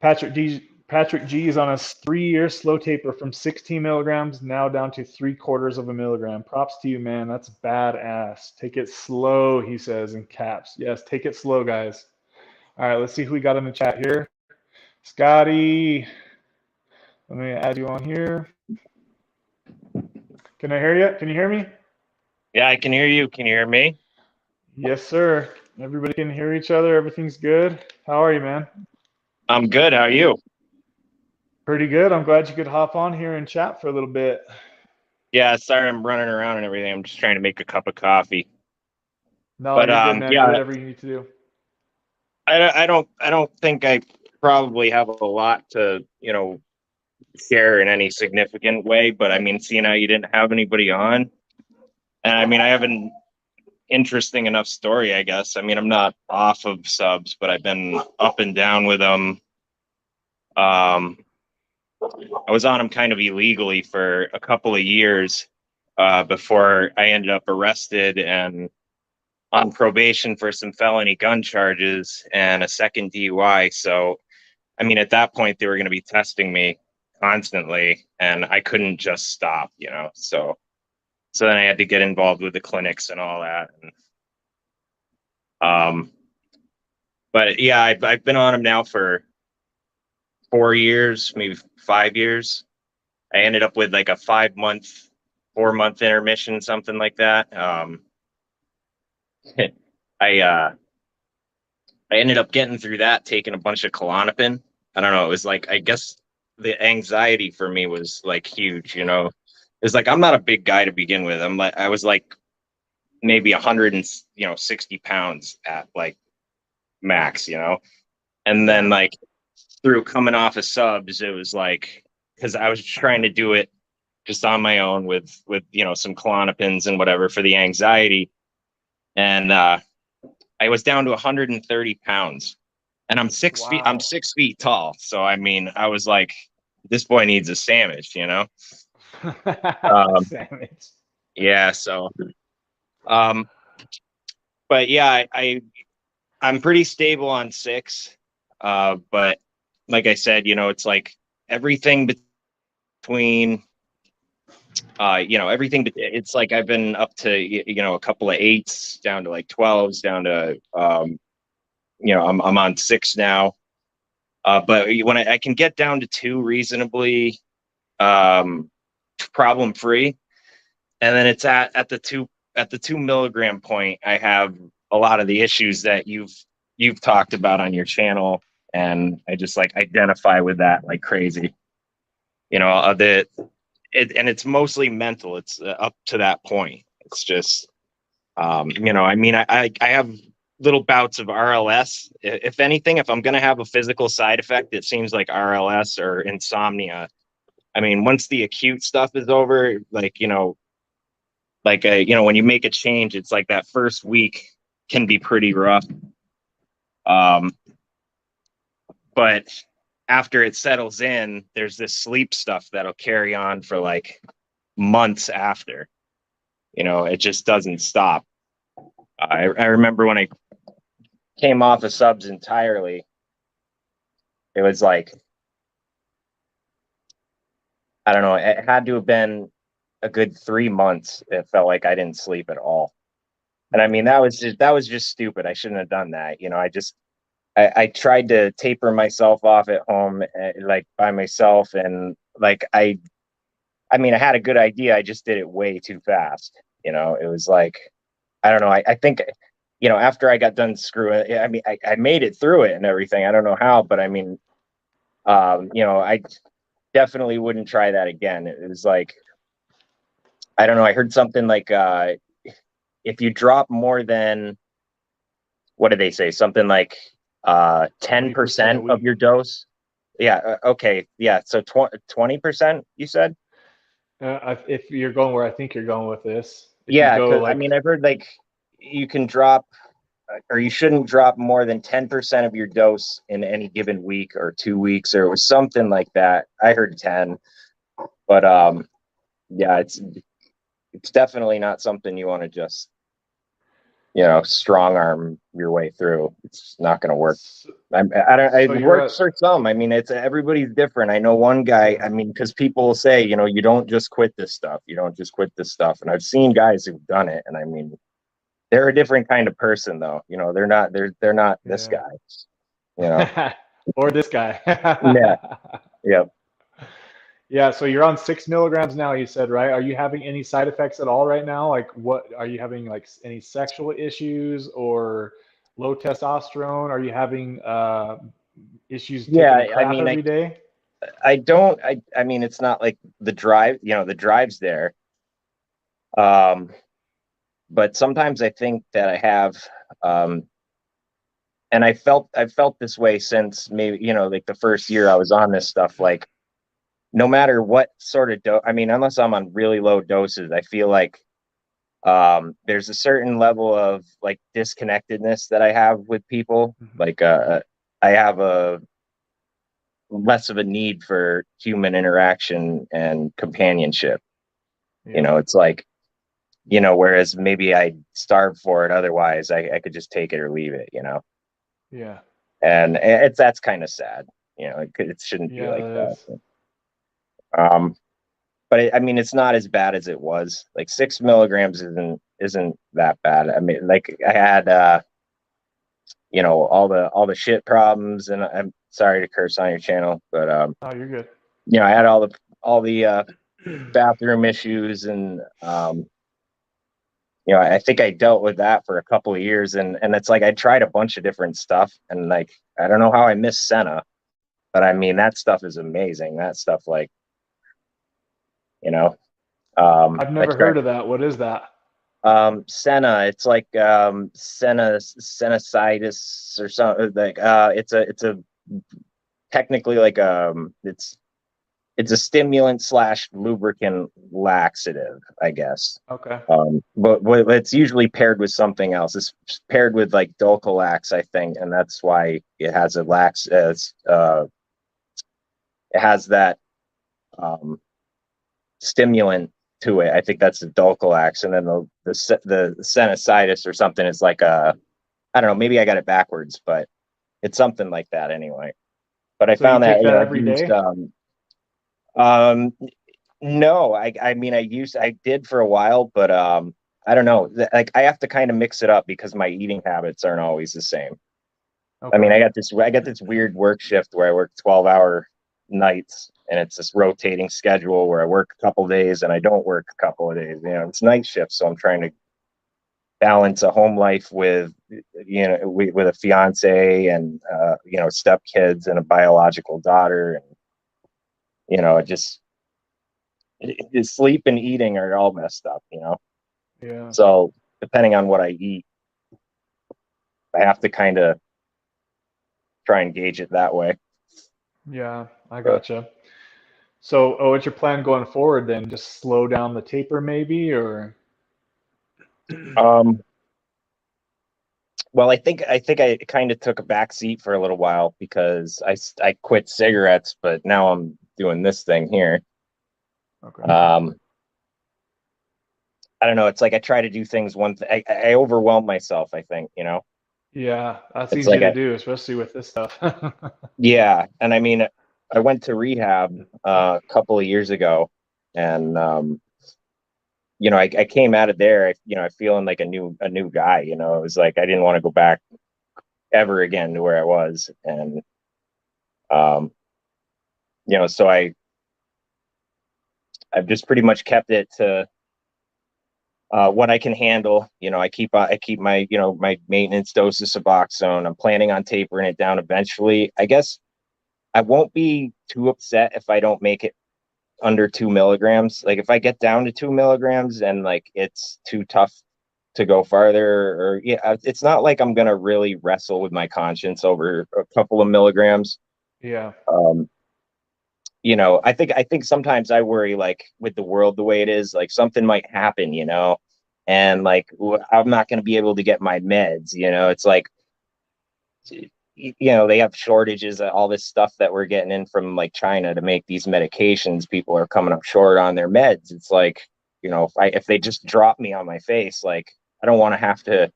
Patrick G is on a 3-year slow taper from 16 milligrams now down to 3/4 of a milligram. Props to you, man. That's badass. Take it slow, he says in caps. Yes, take it slow, guys. All right, let's see who we got in the chat here. Scotty, let me add you on here. Can I hear you? Can you hear me? Yeah, I can hear you. Can you hear me? Yes, sir. Everybody can hear each other. Everything's good. How are you, man? I'm good. How are you? Pretty good. I'm glad you could hop on here and chat for a little bit. Yeah, sorry I'm running around and everything. I'm just trying to make a cup of coffee. No, But you're good, man. Do yeah, whatever you need to do. I don't think I probably have a lot to, share in any significant way, but I mean, seeing how you didn't have anybody on, and I mean, I have an interesting enough story, I guess. I mean, I'm not off of subs, but I've been up and down with them. I was on them kind of illegally for a couple of years before I ended up arrested and on probation for some felony gun charges and a second DUI. So, I mean, at that point, they were going to be testing me constantly, and I couldn't just stop, So then I had to get involved with the clinics and all that. And, but yeah, I've been on them now for 4 years, maybe 5 years. I ended up with like a 5-month, 4-month intermission, something like that. I I ended up getting through that, taking a bunch of Klonopin. I don't know. It was like, I guess the anxiety for me was like huge. It's like, I'm not a big guy to begin with. I was like maybe 160 pounds at like max. And then like through coming off of subs, it was like, because I was trying to do it just on my own with some Klonopins and whatever for the anxiety. And I was down to 130 pounds, and I'm 6 feet. I'm Wow. 6 feet tall. So I mean, I was like, this boy needs a sandwich. Um, Sandwich. yeah. So, um, but yeah, I'm pretty stable on 6. But like I said, it's like everything between, everything. It's like I've been up to, a couple of 8s, down to like 12s, down to, I'm on 6 now. But when I can get down to 2 reasonably, problem free, and then it's at the 2 milligram point, I have a lot of the issues that you've talked about on your channel, and I just like identify with that like crazy. And it's mostly mental. It's up to that point. It's just, I mean, I have little bouts of RLS. If anything, if I'm going to have a physical side effect, it seems like RLS or insomnia. I mean, once the acute stuff is over, like, when you make a change, it's like that first week can be pretty rough. Um, but after it settles in, there's this sleep stuff that'll carry on for like months after. It just doesn't stop. I remember when I came off of subs entirely, it was like, I don't know, it had to have been a good 3 months. It felt like I didn't sleep at all. And I mean, that was just stupid. I shouldn't have done that. I tried to taper myself off at home, like by myself. And like, I mean, I had a good idea. I just did it way too fast. It was like, I don't know. I think, after I got done screwing, I mean, I made it through it and everything. I don't know how, but I mean, I definitely wouldn't try that again. It was like, I don't know. I heard something like, if you drop more than, what did they say? Something like 10% of your dose. Yeah. Okay. Yeah. So 20%, you said? If you're going where I think you're going with this, if you Yeah. go Cause I like, mean, I've heard like you can drop, or you shouldn't drop more than 10% of your dose in any given week or 2 weeks, or it was something like that. I heard 10, but yeah, it's definitely not something you want to just, strong arm your way through. It's not going to work. I don't. so It you're works at, for some. I mean, it's everybody's different. I know one guy. yeah, I mean, because people will say, you don't just quit this stuff. You don't just quit this stuff. And I've seen guys who've done it, and I mean, they're a different kind of person, though. They're not this yeah. guy. You know. Or this guy. Yeah. Yeah. Yeah, so you're on 6 milligrams now, you said, right? Are you having any side effects at all right now? Like, what are you having, like any sexual issues or low testosterone? Are you having issues taking a Yeah. I crap mean, every day? I don't. I mean, it's not like the drive. The drive's there. Um, but sometimes I think that I have. Um, and I felt this way since maybe like the first year I was on this stuff. Like no matter what sort of dose, I mean, unless I'm on really low doses, I feel like there's a certain level of like disconnectedness that I have with people. Mhm. Like I have a less of a need for human interaction and companionship. Yeah, It's like, whereas maybe I starve for it otherwise, I could just take it or leave it. yeah, And that's kind of sad. It shouldn't be yeah, like that that. is. Um, but I mean, it's not as bad as it was. Like 6 milligrams isn't that bad. I mean, like I had all the shit problems, and I'm sorry to curse on your channel, but Oh, you're good. I had all the bathroom issues, and I think I dealt with that for a couple of years, and it's like I tried a bunch of different stuff, and like I don't know how I missed Senna, but I mean that stuff is amazing. That stuff, like, you know, I've I never tried heard of that. What is that? Senna. It's like sinusitis or something. Like it's a technically like it's a stimulant slash lubricant laxative, I guess. Okay. But it's usually paired with something else. It's paired with like Dulcolax, I think, and that's why it has a it has that um, stimulant to it. I think that's the Dulcolax, and then the sinusitis or something is like I don't know. Maybe I got it backwards, but it's something like that anyway. But I So you found that take that I've every used day? um no, I mean I did for a while, but I don't know. Like I have to kind of mix it up because my eating habits aren't always the same. I mean, Okay. I got this weird work shift where I work 12-hour nights, and it's this rotating schedule where I work a couple days and I don't work a couple of days. It's night shift, so I'm trying to balance a home life with with a fiance and stepkids and a biological daughter, and it just sleep and eating are all messed up. Yeah. So depending on what I eat, I have to kind of try and gauge it that way. Yeah, I But gotcha. So, what's your plan going forward then? Just slow down the taper maybe, or? um well, I think I kind of took a back seat for a little while because I quit cigarettes, but now I'm doing this thing here. Okay. um I don't know. It's like I try to do things I overwhelm myself, I think. Yeah, that's It's easy like to do, especially with this stuff. yeah. And I mean, I went to rehab a couple of years ago, and I came out of there, feeling like a new guy. It was like I didn't want to go back ever again to where I was. And um so I've just pretty much kept it to what I can handle. I keep my my maintenance dose of Suboxone. I'm planning on tapering it down eventually. I guess I won't be too upset if I don't make it under 2 milligrams. Like if I get down to 2 milligrams and like it's too tough to go farther, or yeah, it's not like I'm gonna really wrestle with my conscience over a couple of milligrams. Yeah. Um, I think sometimes I worry, like with the world the way it is, like something might happen, and like I'm not going to be able to get my meds. It's like they have shortages of all this stuff that we're getting in from like China to make these medications. People are coming up short on their meds. It's like, if they just drop me on my face, like I don't want to have to,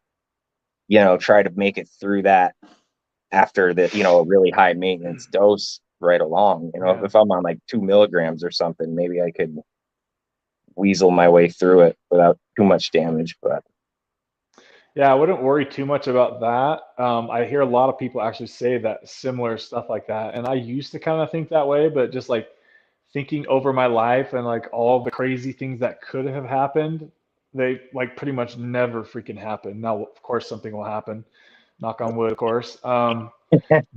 try to make it through that after the, a really high maintenance dose right along. Yeah. If I'm on like 2 milligrams or something, maybe I could weasel my way through it without too much damage. But Yeah, I wouldn't worry too much about that. I hear a lot of people actually say that similar stuff like that, and I used to kind of think that way, but just like thinking over my life and like all the crazy things that could have happened, they like pretty much never freaking happen. Now, of course, something will happen. Knock on wood, of course.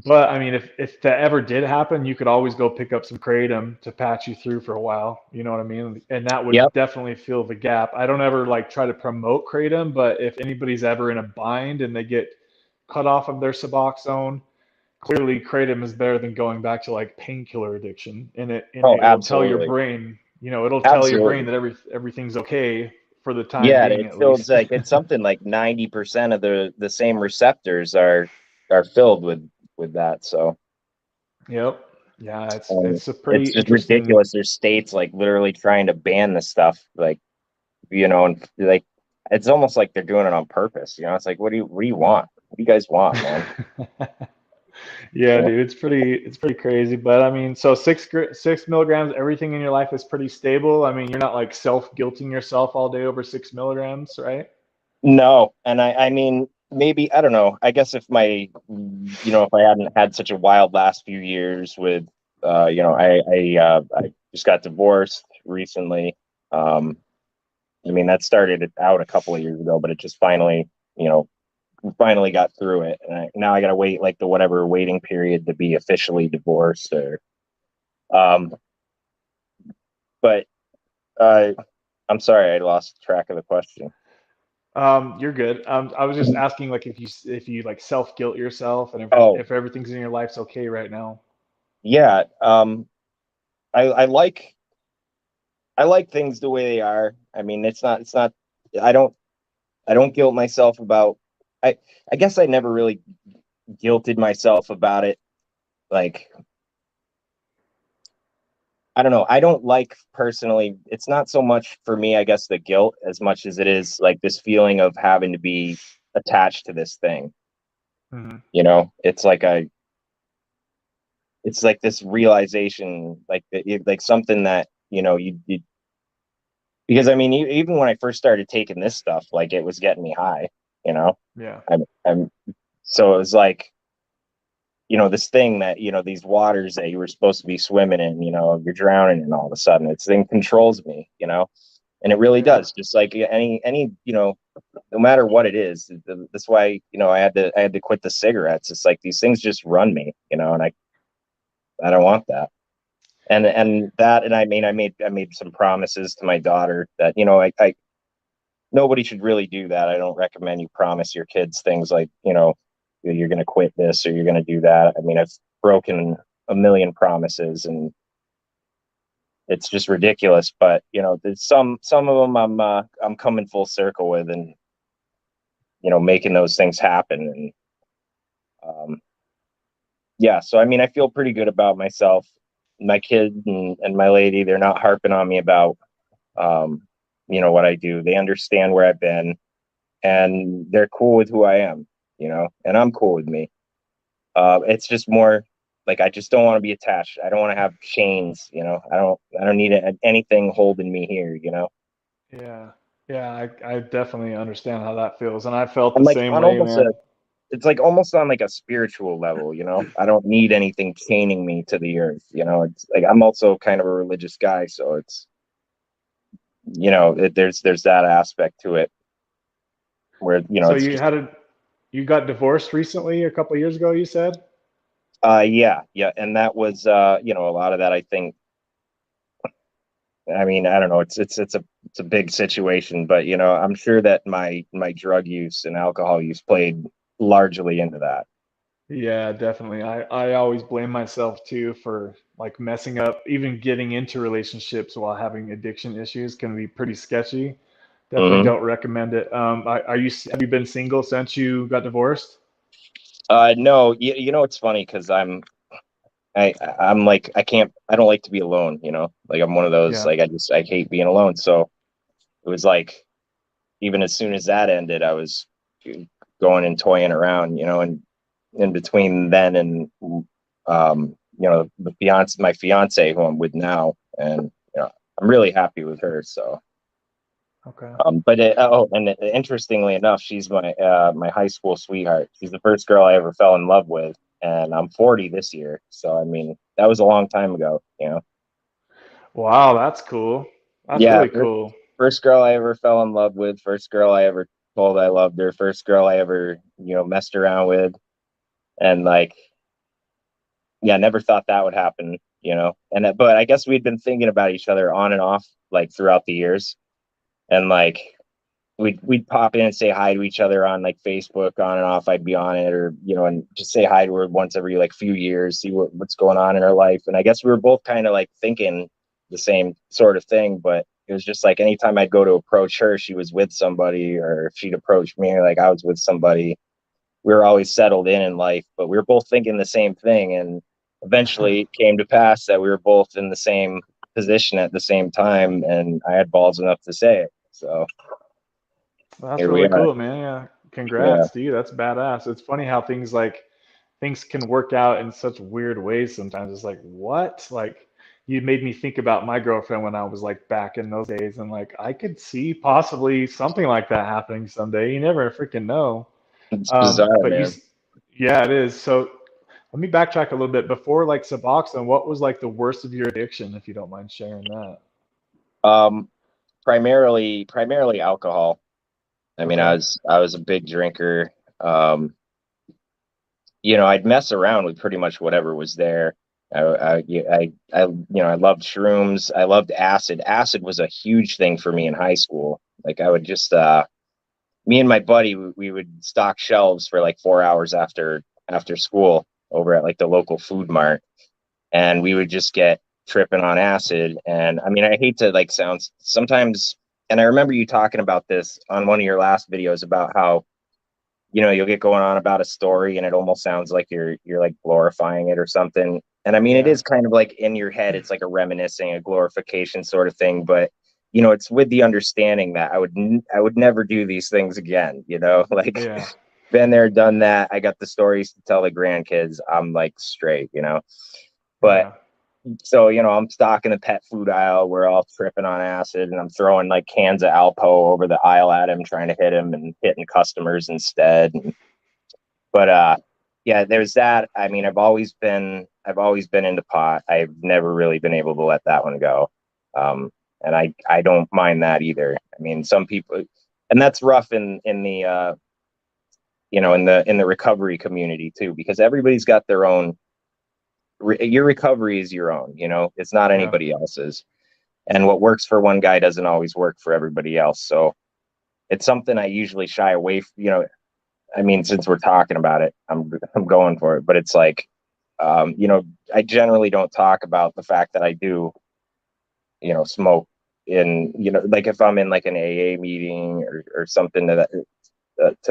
But I mean, if that ever did happen, you could always go pick up some kratom to patch you through for a while. You know what I mean? And that would yep, definitely fill the gap. I don't ever like try to promote kratom, but if anybody's ever in a bind and they get cut off of their Suboxone, clearly kratom is better than going back to like painkiller addiction. And oh, it'll tell your absolutely, brain, it'll tell your brain absolutely. that everything's okay for the time Yeah, being it at feels least. like it's something like 90% of the same receptors are filled with that. So Yep. Yeah, it's um, it's a pretty it's just interesting. ridiculous. There's states like literally trying to ban this stuff, like and like it's almost like they're doing it on purpose. It's like, what do you want? What do you guys want, man? Yeah, dude, it's pretty crazy. But I mean, so 6 milligrams, everything in your life is pretty stable. I mean, you're not like self-guilting yourself all day over 6 milligrams, right? No, and I mean, maybe I don't know. I guess if I hadn't had such a wild last few years with, I just got divorced recently. Um, I mean, that started out a couple of years ago, but it just you know, finally got through it, and now I got to wait like the whatever waiting period to be officially divorced, or, um, but uh, I'm sorry, I lost track of the question. You're good. I was just asking like if you like self-guilt yourself and Oh, if everything's in your life's okay right now. yeah. I, I like I like things the way they are. I mean, it's not I don't I don't guilt myself about I I guess I never really guilted myself about it. Like, I don't know. I don't like personally, it's not so much for me, I guess, the guilt as much as it is like this feeling of having to be attached to this thing. Hmm. It's like this realization, like something that, because I mean, even when I first started taking this stuff, like it was getting me high, you know. Yeah. I'm so it was like, this thing that, these waters that you were supposed to be swimming in, you're drowning, and all of a sudden it's thing controls me, and it really Yeah. does. Just like any, no matter what it is. That's why, I had to quit the cigarettes. It's like these things just run me, and I don't want that. And I mean, I made some promises to my daughter that, I nobody should really do that. I don't recommend you promise your kids things like, you're going to quit this or you're going to do that. I mean, I've broken a million promises, and it's just ridiculous. But there's some of them I'm coming full circle with, and making those things happen. And yeah, so I mean, I feel pretty good about myself. My kid and my lady, they're not harping on me about um, what I do. They understand where I've been, and they're cool with who I am, and I'm cool with me. It's just more like I just don't want to be attached. I don't want to have chains, I don't need anything holding me here. Yeah. Yeah. I definitely understand how that feels, and I felt I'm the like same on way, almost man. a it's like almost on like a spiritual level. I don't need anything chaining me to the earth. It's like I'm also kind of a religious guy, so it's there's that aspect to it where So it's just you got divorced recently, a couple of years ago, you said? yeah, and that was a lot of that, I think, I mean, I don't know. It's a big situation, but you know, I'm sure that my drug use and alcohol use played largely into that. Yeah, definitely. I always blame myself too for like messing up. Even getting into relationships while having addiction issues can be pretty sketchy. Definitely Hmm. don't recommend it. Are you have you been single since you got divorced? No, you know it's funny because I'm like I don't like to be alone. You know, like I'm one of those Yeah. like I hate being alone. So it was like even as soon as that ended, I was going and toying around. You know, and in between then and you know my fiance who I'm with now, and you know I'm really happy with her. So. Okay. And interestingly enough, she's my high school sweetheart. She's the first girl I ever fell in love with, and I'm 40 this year. So I mean, that was a long time ago, you know. Wow, that's cool. That's Yeah, really cool. first girl I ever fell in love with, first girl I ever told I loved her, first girl I ever messed around with, and like yeah, never thought that would happen, you know. But I guess we'd been thinking about each other on and off like throughout the years, and like we'd pop in and say hi to each other on like Facebook on and off. I'd be on it, or and just say hi to her once every like few years, see what's going on in her life. And I guess we were both kind of like thinking the same sort of thing, but it was just like anytime I'd go to approach her, she was with somebody, or if she'd approach me, like I was with somebody. We were always settled in life, but we were both thinking the same thing. And eventually it came to pass that we were both in the same position at the same time, and I had balls enough to say it. So That's here we really are. cool, man. Yeah. Yeah. Congrats to you. That's badass. It's funny how things can work out in such weird ways sometimes. It's like, what? Like you made me think about my girlfriend when I was like back in those days and like I could see possibly something like that happening someday. You never freaking know. It's bizarre, But man. yeah, it is. So let me backtrack a little bit. Before like Suboxone, what was like the worst of your addiction, if you don't mind sharing that? Um, primarily alcohol. I mean, Okay. I was a big drinker. Um, I'd mess around with pretty much whatever was there. I loved shrooms. I loved acid. Acid was a huge thing for me in high school. Like I would just, me and my buddy, we would stock shelves for like 4 hours after school over at like the local food mart, and we would just get tripping on acid. And I mean, I hate to like sound sometimes, and I remember you talking about this on one of your last videos about how you'll get going on about a story and it almost sounds like you're like glorifying it or something. And I mean, it Yeah. is kind of like in your head, it's like a reminiscing, a glorification sort of thing, but it's with the understanding that I would never do these things again, like Yeah. been there, done that. I got the stories to tell the grandkids. I'm like straight, but Yeah. so, I'm stocking the pet food aisle. We're all tripping on acid, and I'm throwing like cans of Alpo over the aisle at him, trying to hit him and hitting customers instead. But yeah, there's that. I mean, I've always been into pot. I've never really been able to let that one go. And I don't mind that either. I mean, some people, and that's rough in the in the recovery community too, because everybody's got their own. Your recovery is your own. It's not Yeah. anybody else's. And what works for one guy doesn't always work for everybody else. So it's something I usually shy away from. I mean, since we're talking about it, I'm going for it. But it's like, I generally don't talk about the fact that I do, smoke in, like if I'm in like an AA meeting or something to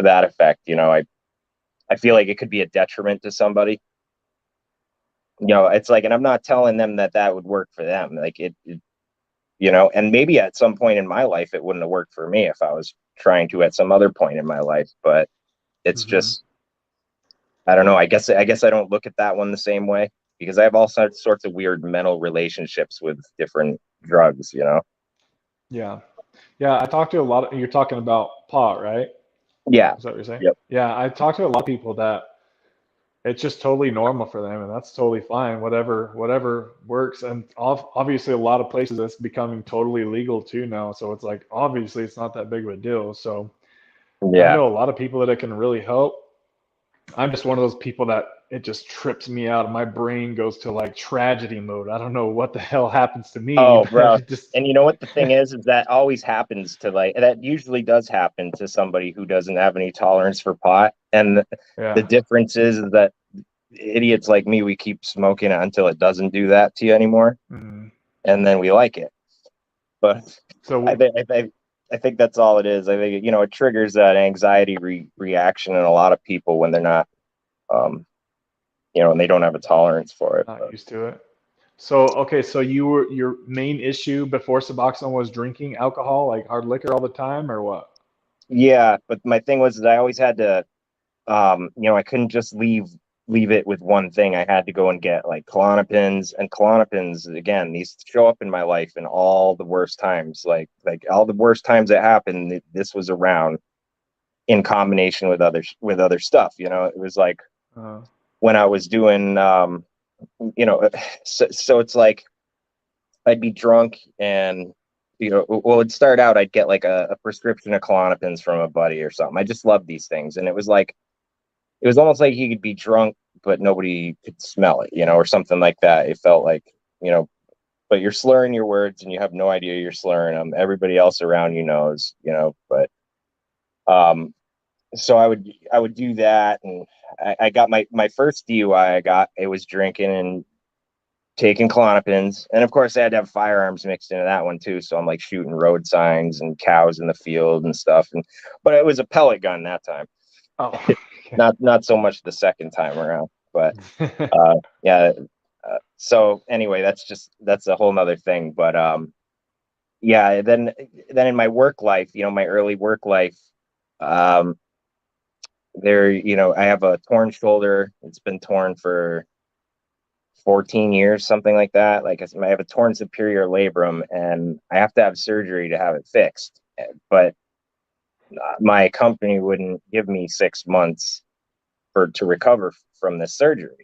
that effect. I feel like it could be a detriment to somebody. It's like, and I'm not telling them that that would work for them. Like and maybe at some point in my life, it wouldn't have worked for me if I was trying to at some other point in my life. But it's Hmm. just, I don't know. I guess I don't look at that one the same way because I have all sorts of weird mental relationships with different drugs. Yeah. Yeah. I talked to a lot of, you're talking about pot, right? Yeah. Is that what you're saying? Yep. Yeah. I talked to a lot of people that it's just totally normal for them and that's totally fine. Whatever works. And obviously a lot of places that's becoming totally legal too now. So it's like, obviously it's not that big of a deal. So I Yeah. know a lot of people that it can really help. I'm just one of those people that it just trips me out. My brain goes to like tragedy mode. I don't know what the hell happens to me, Oh, but bro. it just And you know what the thing is that always happens to like that usually does happen to somebody who doesn't have any tolerance for pot. And the yeah. difference is that idiots like me, we keep smoking it until it doesn't do that to you anymore, Mm. and then we like it. But I So think I think that's all it is. I think it triggers that anxiety reaction in a lot of people when they're not, um, and they don't have a tolerance for it. not But used to it. So okay, so your main issue before Suboxone was drinking alcohol, like hard liquor all the time, or what? yeah, but my thing was that I always had to, I couldn't just leave it with one thing. I had to go and get like Klonopins, and Klonopins again. These show up in my life in all the worst times, like all the worst times that happened. This was around in combination with other stuff. It was like Uh, when I was doing, you know, so it's like I'd be drunk and well, it'd start out I'd get like a prescription of Klonopins from a buddy or something. I just loved these things, and it was almost like he could be drunk, but nobody could smell it, or something like that. It felt like, you know, but you're slurring your words and you have no idea you're slurring them. Everybody else around you knows, but um, so I would do that, and I got my first DUI. It was drinking and taking Klonopins, and of course I had to have firearms mixed into that one too. So I'm like shooting road signs and cows in the field and stuff, but it was a pellet gun that time. oh, okay. Not so much the second time around, but yeah. So anyway, that's a whole nother thing. But yeah, then in my work life, my early work life, um, I have a torn shoulder. It's been torn for 14 years, something like that. Like I have a torn superior labrum, and I have to have surgery to have it fixed. But my company wouldn't give me 6 months to recover from this surgery.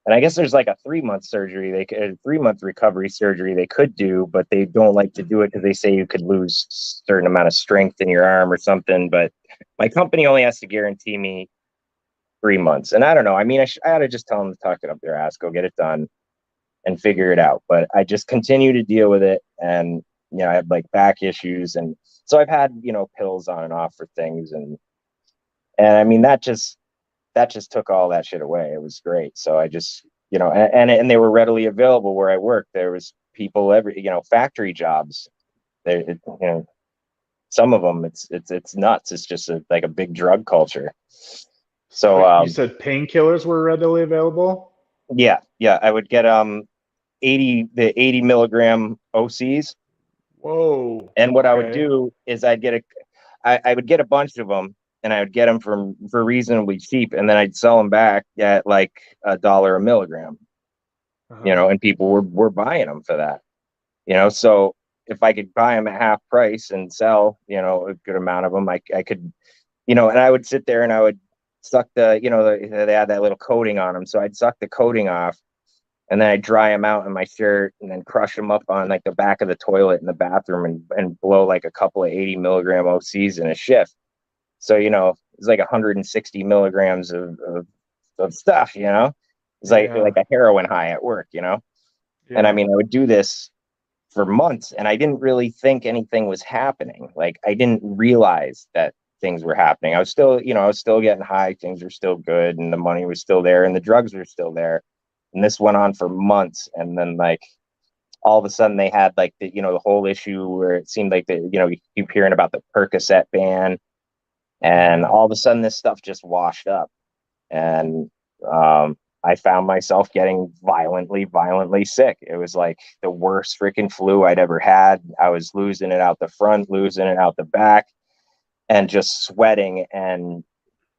And I guess there's like a 3 month surgery, a 3 month recovery surgery they could do, but they don't like to do it because they say you could lose a certain amount of strength in your arm or something. But my company only has to guarantee me 3 months. And I don't know. I mean, I ought to just tell them to tuck it up their ass, go get it done and figure it out. But I just continue to deal with it. And, I have like back issues. And so I've had, pills on and off for things. And I mean, that just took all that shit away. It was great. So I just, and they were readily available where I worked. There was people factory jobs. There, some of them, it's nuts. It's just like a big drug culture. So So you said painkillers were readily available? yeah, I would get 80 milligram OCs, Whoa. and what I would Okay. do is I would get a bunch of them, and I would get them for reasonably cheap, and then I'd sell them back at like $1 a milligram. Uh-huh. And people were buying them for that. So if I could buy them at half price and sell, a good amount of them, I could, and I would sit there and I would suck they had that little coating on them. So I'd suck the coating off, and then I'd dry them out in my shirt and then crush them up on like the back of the toilet in the bathroom and blow like a couple of 80 milligram OCs in a shift. So, it's like 160 milligrams of stuff, it's like Yeah. a heroin high at work, and I Yeah. mean, I would do this for months, and I didn't really think anything was happening. Like I didn't realize that things were happening. I was still getting high, things were still good, and the money was still there, and the drugs were still there. And this went on for months, and then like all of a sudden they had like the whole issue where it seemed like you keep hearing about the Percocet ban, and Mm-hmm. all of a sudden this stuff just washed up, and I found myself getting violently sick. It was like the worst freaking flu I'd ever had. I was losing it out the front, losing it out the back, and just sweating and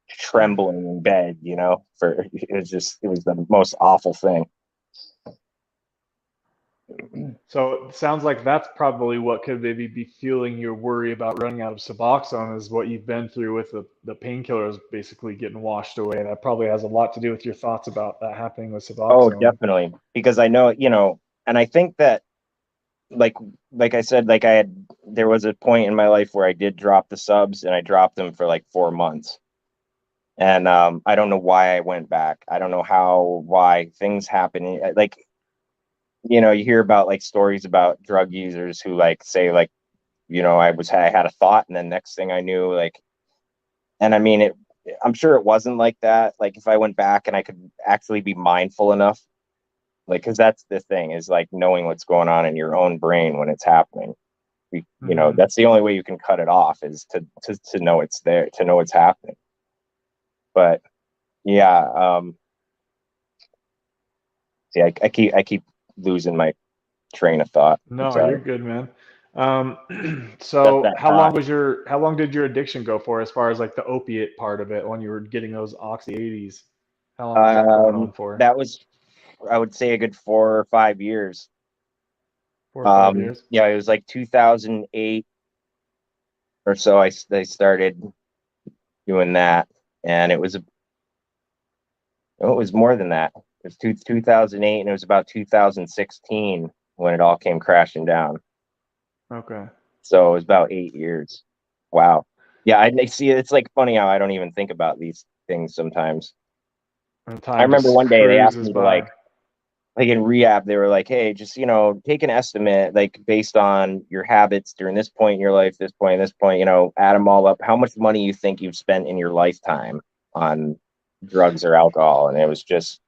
trembling in bed, it was the most awful thing. So it sounds like that's probably what could maybe be fueling your worry about running out of Suboxone is what you've been through with the painkillers basically getting washed away. That probably has a lot to do with your thoughts about that happening with Oh, Suboxone. definitely. Because I know, and I think that like like I said, there was a point in my life where I did drop the subs, and I dropped them for like 4 months. And I don't know why I went back. I don't know why things happen. Like, you know, you hear about like stories about drug users who like say like, you know, I had a thought and then next thing I knew, like, and I mean I'm sure it wasn't like that. Like if I went back and I could actually be mindful enough, like, because that's the thing is like knowing what's going on in your own brain when it's happening. You know, Hmm. that's the only way you can cut it off is to know it's there, to know it's happening. But yeah, see, I keep losing my train of thought. I'm No, you're sorry. good, man. Just So that thought. how long did your addiction go for as far as like the opiate part of it when you were getting those Oxy 80s? How long was that going on for? That was, I would say, a good 4 or 5 years. 4 or 5 years? Yeah, it was like 2008 or so. I started doing that, and it was more than that. It was 2008, and it was about 2016 when it all came crashing down. Okay. So it was about 8 years. Wow. Yeah, I see. It's like funny how I don't even think about these things sometimes. And I time remember just one day they asked cruises me to by. like in rehab, they were like, "Hey, just take an estimate, like based on your habits during this point in your life, this point, this point, add them all up. How much money you think you've spent in your lifetime on drugs or alcohol?" And it was just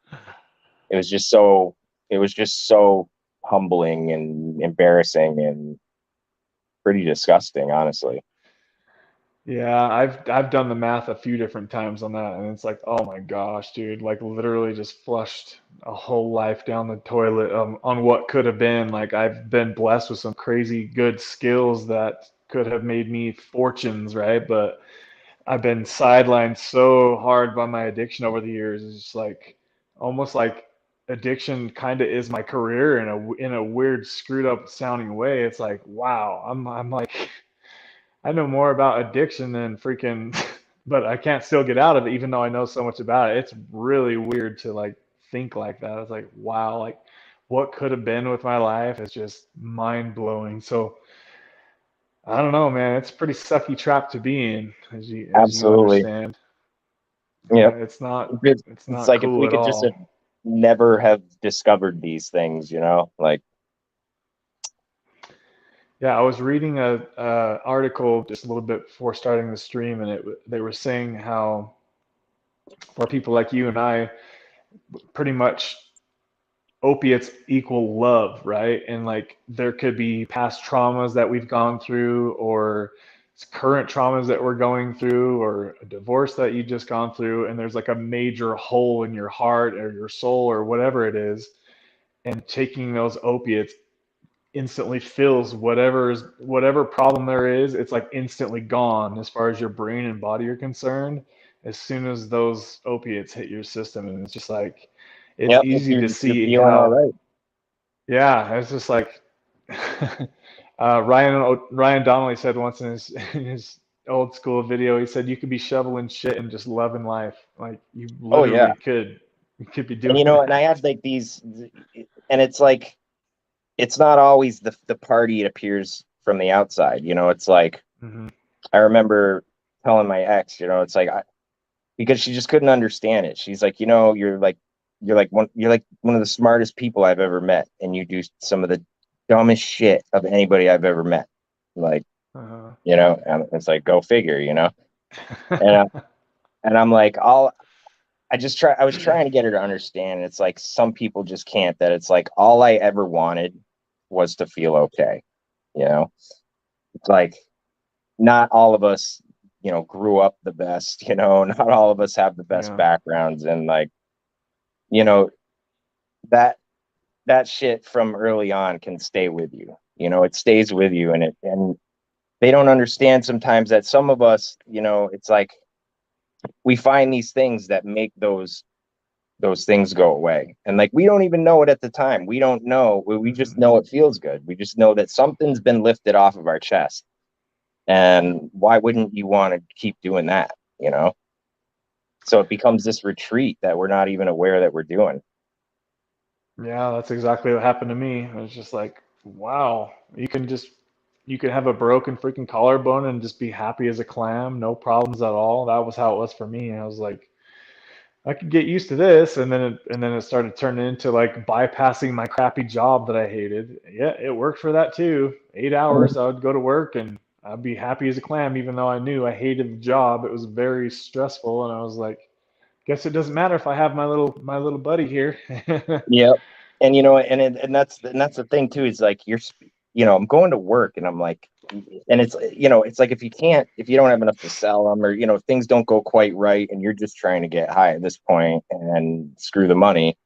so, it was just so humbling and embarrassing and pretty disgusting, honestly. Yeah, I've done the math a few different times on that, and it's like, oh my gosh, dude, like literally just flushed a whole life down the toilet on what could have been. Like I've been blessed with some crazy good skills that could have made me fortunes, right? But I've been sidelined so hard by my addiction over the years. It's just like almost like addiction kind of is my career in a weird, screwed up sounding way. It's like, wow, I'm like I know more about addiction than freaking, but I can't still get out of it, even though I know so much about it. It's really weird to like think like that. It's like, wow, like what could have been with my life is just mind blowing. So I don't know, man. It's a pretty sucky trap to be in, as you Absolutely. understand. Yep. It's It's not like if cool we at could just have all. never have discovered these things, like, Yeah, I was reading a article just a little bit before starting the stream, and they were saying how for people like you and I, pretty much opiates equal love, right? And like there could be past traumas that we've gone through, or current traumas that we're going through, or a divorce that you just gone through, and there's like a major hole in your heart or your soul or whatever it is. And taking those opiates instantly fills whatever problem there is. It's like instantly gone as far as your brain and body are concerned as soon as those opiates hit your system. And it's just like it's yep, if easy to you're see feeling all how, right. yeah, it's just like Ryan Donnelly said once in his old school video. He said you could be shoveling shit and just loving life. Like you Oh yeah. literally could. You could be And doing and I that. had like these, and it's like it's not always the party it appears from the outside. It's like Hmm. I remember telling my ex, it's like because she just couldn't understand it. She's like, you're like one of the smartest people I've ever met, and you do some of the dumbest shit of anybody I've ever met. Like, Uh, and it's like go figure. And and I'm like, I was trying to get her to understand. It's like some people just can't, that it's like all I ever wanted was to feel okay. You know, it's like not all of us, grew up the best, not all of us have the best yeah. backgrounds. And like, you know, that, that shit from early on can stay with you. It stays with you, and they don't understand sometimes that some of us, it's like we find these things that make those things go away. And like we don't even know it at the time. We don't know. We just Hmm. know it feels good. We just know that something's been lifted off of our chest. And why wouldn't you want to keep doing that? So it becomes this retreat that we're not even aware that we're doing. Yeah, that's exactly what happened to me. It was just like, wow, you could have a broken freaking collarbone and just be happy as a clam, no problems at all. That was how it was for me. I was like, I could get used to this, and then it started turning into like bypassing my crappy job that I hated. Yeah, it worked for that too. 8 hours, I would go to work and I'd be happy as a clam, even though I knew I hated the job. It was very stressful, and I was like, guess it doesn't matter if I have my little buddy here. Yep. And and that's the thing too, is like I'm going to work and I'm like, and it's like if you don't have enough to sell them, or if things don't go quite right and you're just trying to get high at this point and screw the money,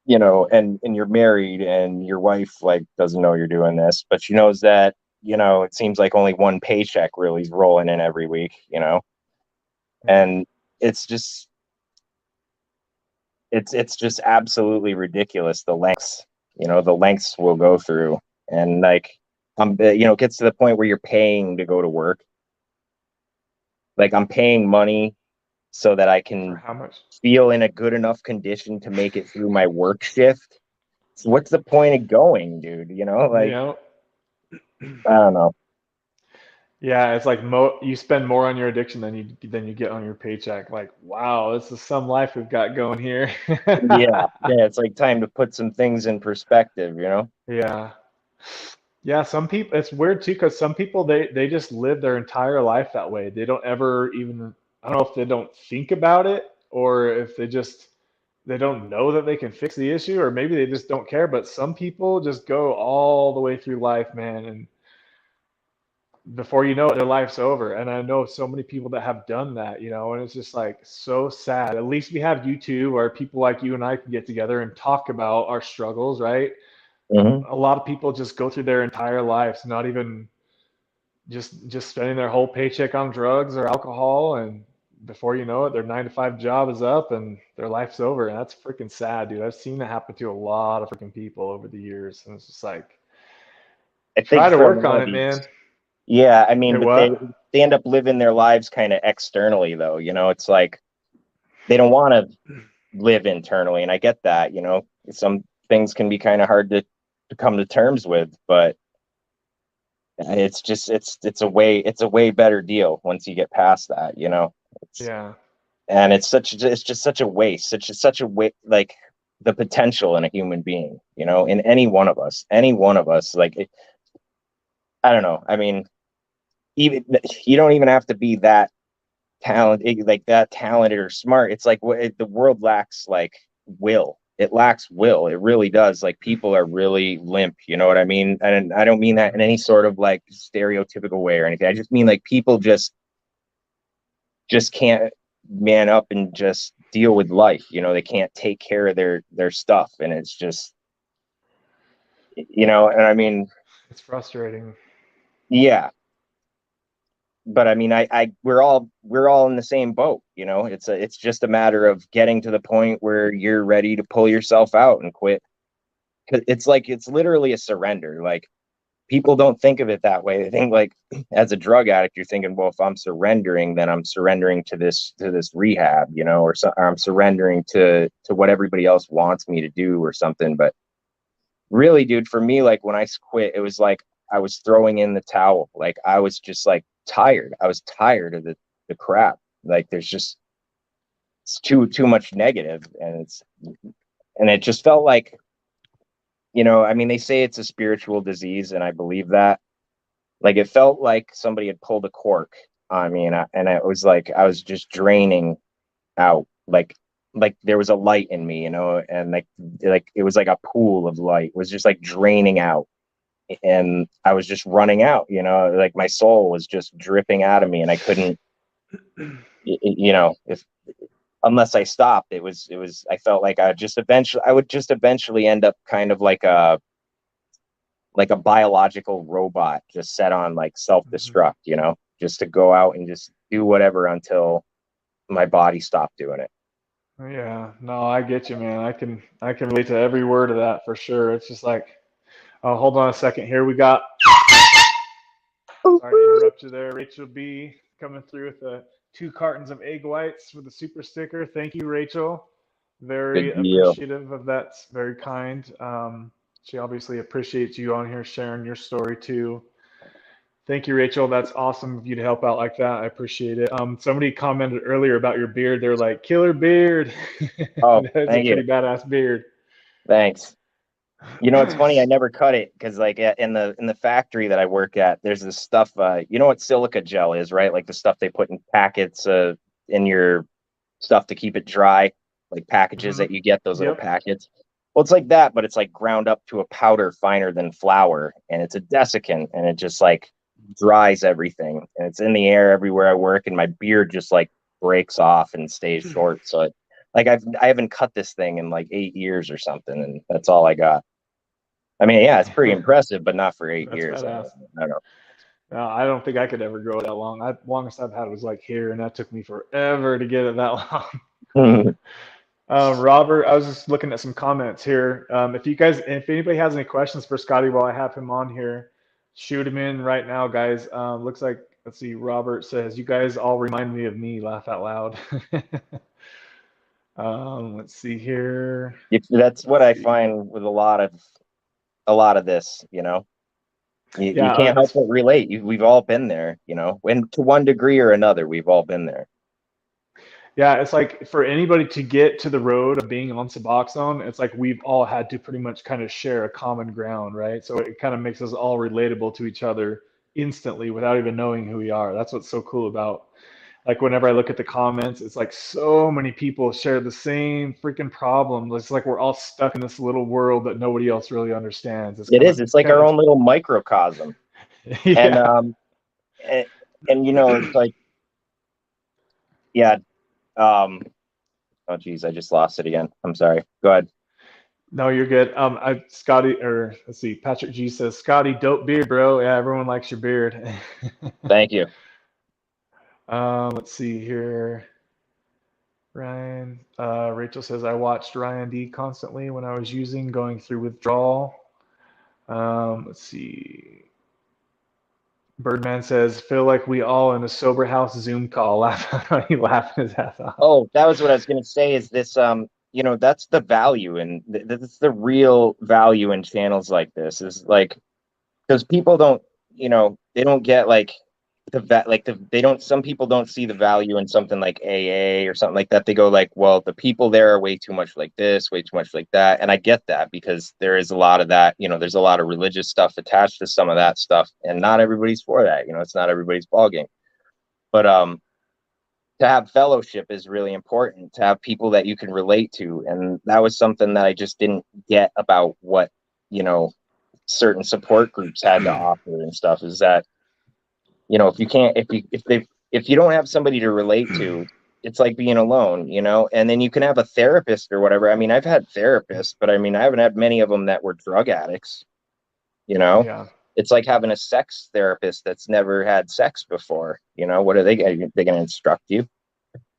and you're married and your wife like doesn't know you're doing this, but she knows that, it seems like only one paycheck really is rolling in every week, and it's just it's just absolutely ridiculous, the lengths we'll go through. And like, it gets to the point where you're paying to go to work. Like, I'm paying money so that I For can how much? feel in a good enough condition to make it through my work shift. So what's the point of going, dude? Like, Yeah. I don't know. Yeah, it's like you spend more on your addiction than you get on your paycheck. Like, wow, this is some life we've got going here. Yeah, yeah, it's like time to put some things in perspective. Yeah. Yeah, some people, it's weird too, because some people they just live their entire life that way. They don't ever even, I don't know if they don't think about it, or if they don't know that they can fix the issue, or maybe they just don't care. But some people just go all the way through life, man, and before you know it, their life's over. And I know so many people that have done that, and it's just like so sad. At least we have YouTube, where people like you and I can get together and talk about our struggles, right? Hmm. A lot of people just go through their entire lives not even just spending their whole paycheck on drugs or alcohol, and before you know it, their 9 to 5 job is up and their life's over. And that's freaking sad, dude. I've seen that happen to a lot of freaking people over the years, and it's just like, I try think to for a work lot on of it, man. these, yeah, I mean, It but they what? they end up living their lives kind of externally, though. It's like they don't want to live internally, and I get that. Some things can be kind of hard to come to terms with, but it's just it's a way better deal once you get past that. It's Yeah. and it's just such a waste, such a waste, like the potential in a human being, in any one of us, like I don't know. I mean, even you don't even have to be that talented or smart. It's like the world lacks like will. It lacks will. It really does. Like, people are really limp. You know what I mean? And I don't mean that in Hmm. any sort of like stereotypical way or anything. I just mean like people just can't man up and just deal with life. They can't take care of their stuff, and it's just And I mean, It's frustrating. yeah. But I mean, I we're all in the same boat. It's just a matter of getting to the point where you're ready to pull yourself out and quit. 'Cause it's literally a surrender. Like, people don't think of it that way. They think, like, as a drug addict, you're thinking, well, if I'm surrendering, then I'm surrendering to this rehab, or I'm surrendering to what everybody else wants me to do or something. But really, dude, for me, like, when I quit, it was like I was throwing in the towel. Like, I was just like tired. I was tired of the crap. Like, there's just it's too much negative, and it just felt like, I mean, they say it's a spiritual disease, and I believe that. Like, it felt like somebody had pulled a cork on me, and it was like I was just draining out. Like there was a light in me, and like it was like a pool of light. It was just like draining out, and I was just running out. Like, my soul was just dripping out of me, and I couldn't. If unless I stopped, it was. I felt like I would just eventually end up kind of like a biological robot, just set on like Hmm. self-destruct, just to go out and just do whatever until my body stopped doing it. Yeah, no, I get you, man. I can relate to every word of that for sure. It's just like, oh, hold on a second here. We got, sorry to interrupt you there, Rachel B coming through with the 2 cartons of egg whites for the super sticker. Thank you, Rachel. Very Good deal. appreciative of that. Very kind. She obviously appreciates you on here sharing your story too. Thank you, Rachel. That's awesome of you to help out like that. I appreciate it. Somebody commented earlier about your beard. They're like, killer beard. Oh, That's a thank you. pretty badass beard. Thanks. You know, it's funny. I never cut it because, like, in the factory that I work at, there's this stuff. You know what silica gel is, right? Like the stuff they put in packets, in your stuff to keep it dry, like packages Hmm. that you get, those little Yep. packets. Well, it's like that, but it's like ground up to a powder finer than flour, and it's a desiccant, and it just like dries everything, and it's in the air everywhere I work, and my beard just like breaks off and stays short. So like I haven't cut this thing in like 8 years or something, and that's all I got. I mean, yeah, it's pretty impressive, but not for eight That's years. badass. I don't No, I don't think I could ever grow it that long. Longest I've had was like here, and that took me forever to get it that long. know. Robert, I was just looking at some comments here. If anybody has any questions for Scotty while I have him on here, shoot him in right now, guys. Looks like, let's see, Robert says, you guys all remind me of me, laugh out loud. Let's see here. That's what Let's I see. find with a lot of this, you know. You Yeah, can't help but relate. We've all been there, you know, and to one degree or another, we've all been there. yeah, it's like for anybody to get to the road of being on Suboxone, it's like we've all had to pretty much kind of share a common ground, right? So it kind of makes us all relatable to each other instantly without even knowing who we are. That's what's so cool about, like, whenever I look at the comments, it's like so many people share the same freaking problem. It's like we're all stuck in this little world that nobody else really understands. It is. It's like our own little microcosm, and yeah. and, and you know, it's like, yeah. Um, oh, geez, I just lost it again. I'm sorry. Go ahead. No, you're good. Scotty, or let's see, Patrick G says, Scotty, dope beard, bro. Yeah, everyone likes your beard. Thank you. Let's see here. Ryan, Rachel says, I watched Ryan D constantly when I was going through withdrawal. Let's see. Birdman says, feel like we all in a sober house Zoom call. He laughing his ass off. Oh, that was what I was going to say. Is this you know, that's the value, and that's the real value in channels like this. Is like, because people don't, you know, they don't get like they don't, some people don't see the value in something like AA or something like that. They go like, well, the people there are way too much like this, way too much like that. And I get that, because there is a lot of that, you know, there's a lot of religious stuff attached to some of that stuff, and not everybody's for that. You know, it's not everybody's ballgame. But to have fellowship is really important, to have people that you can relate to. And that was something that I just didn't get about what, you know, certain support groups had to offer and stuff, is that, you know, if you can't, if you don't have somebody to relate to, it's like being alone, you know. And then you can have a therapist or whatever. I mean, I've had therapists, but I mean, I haven't had many of them that were drug addicts, you know. Yeah. It's like having a sex therapist that's never had sex before, you know. What are they going to instruct you,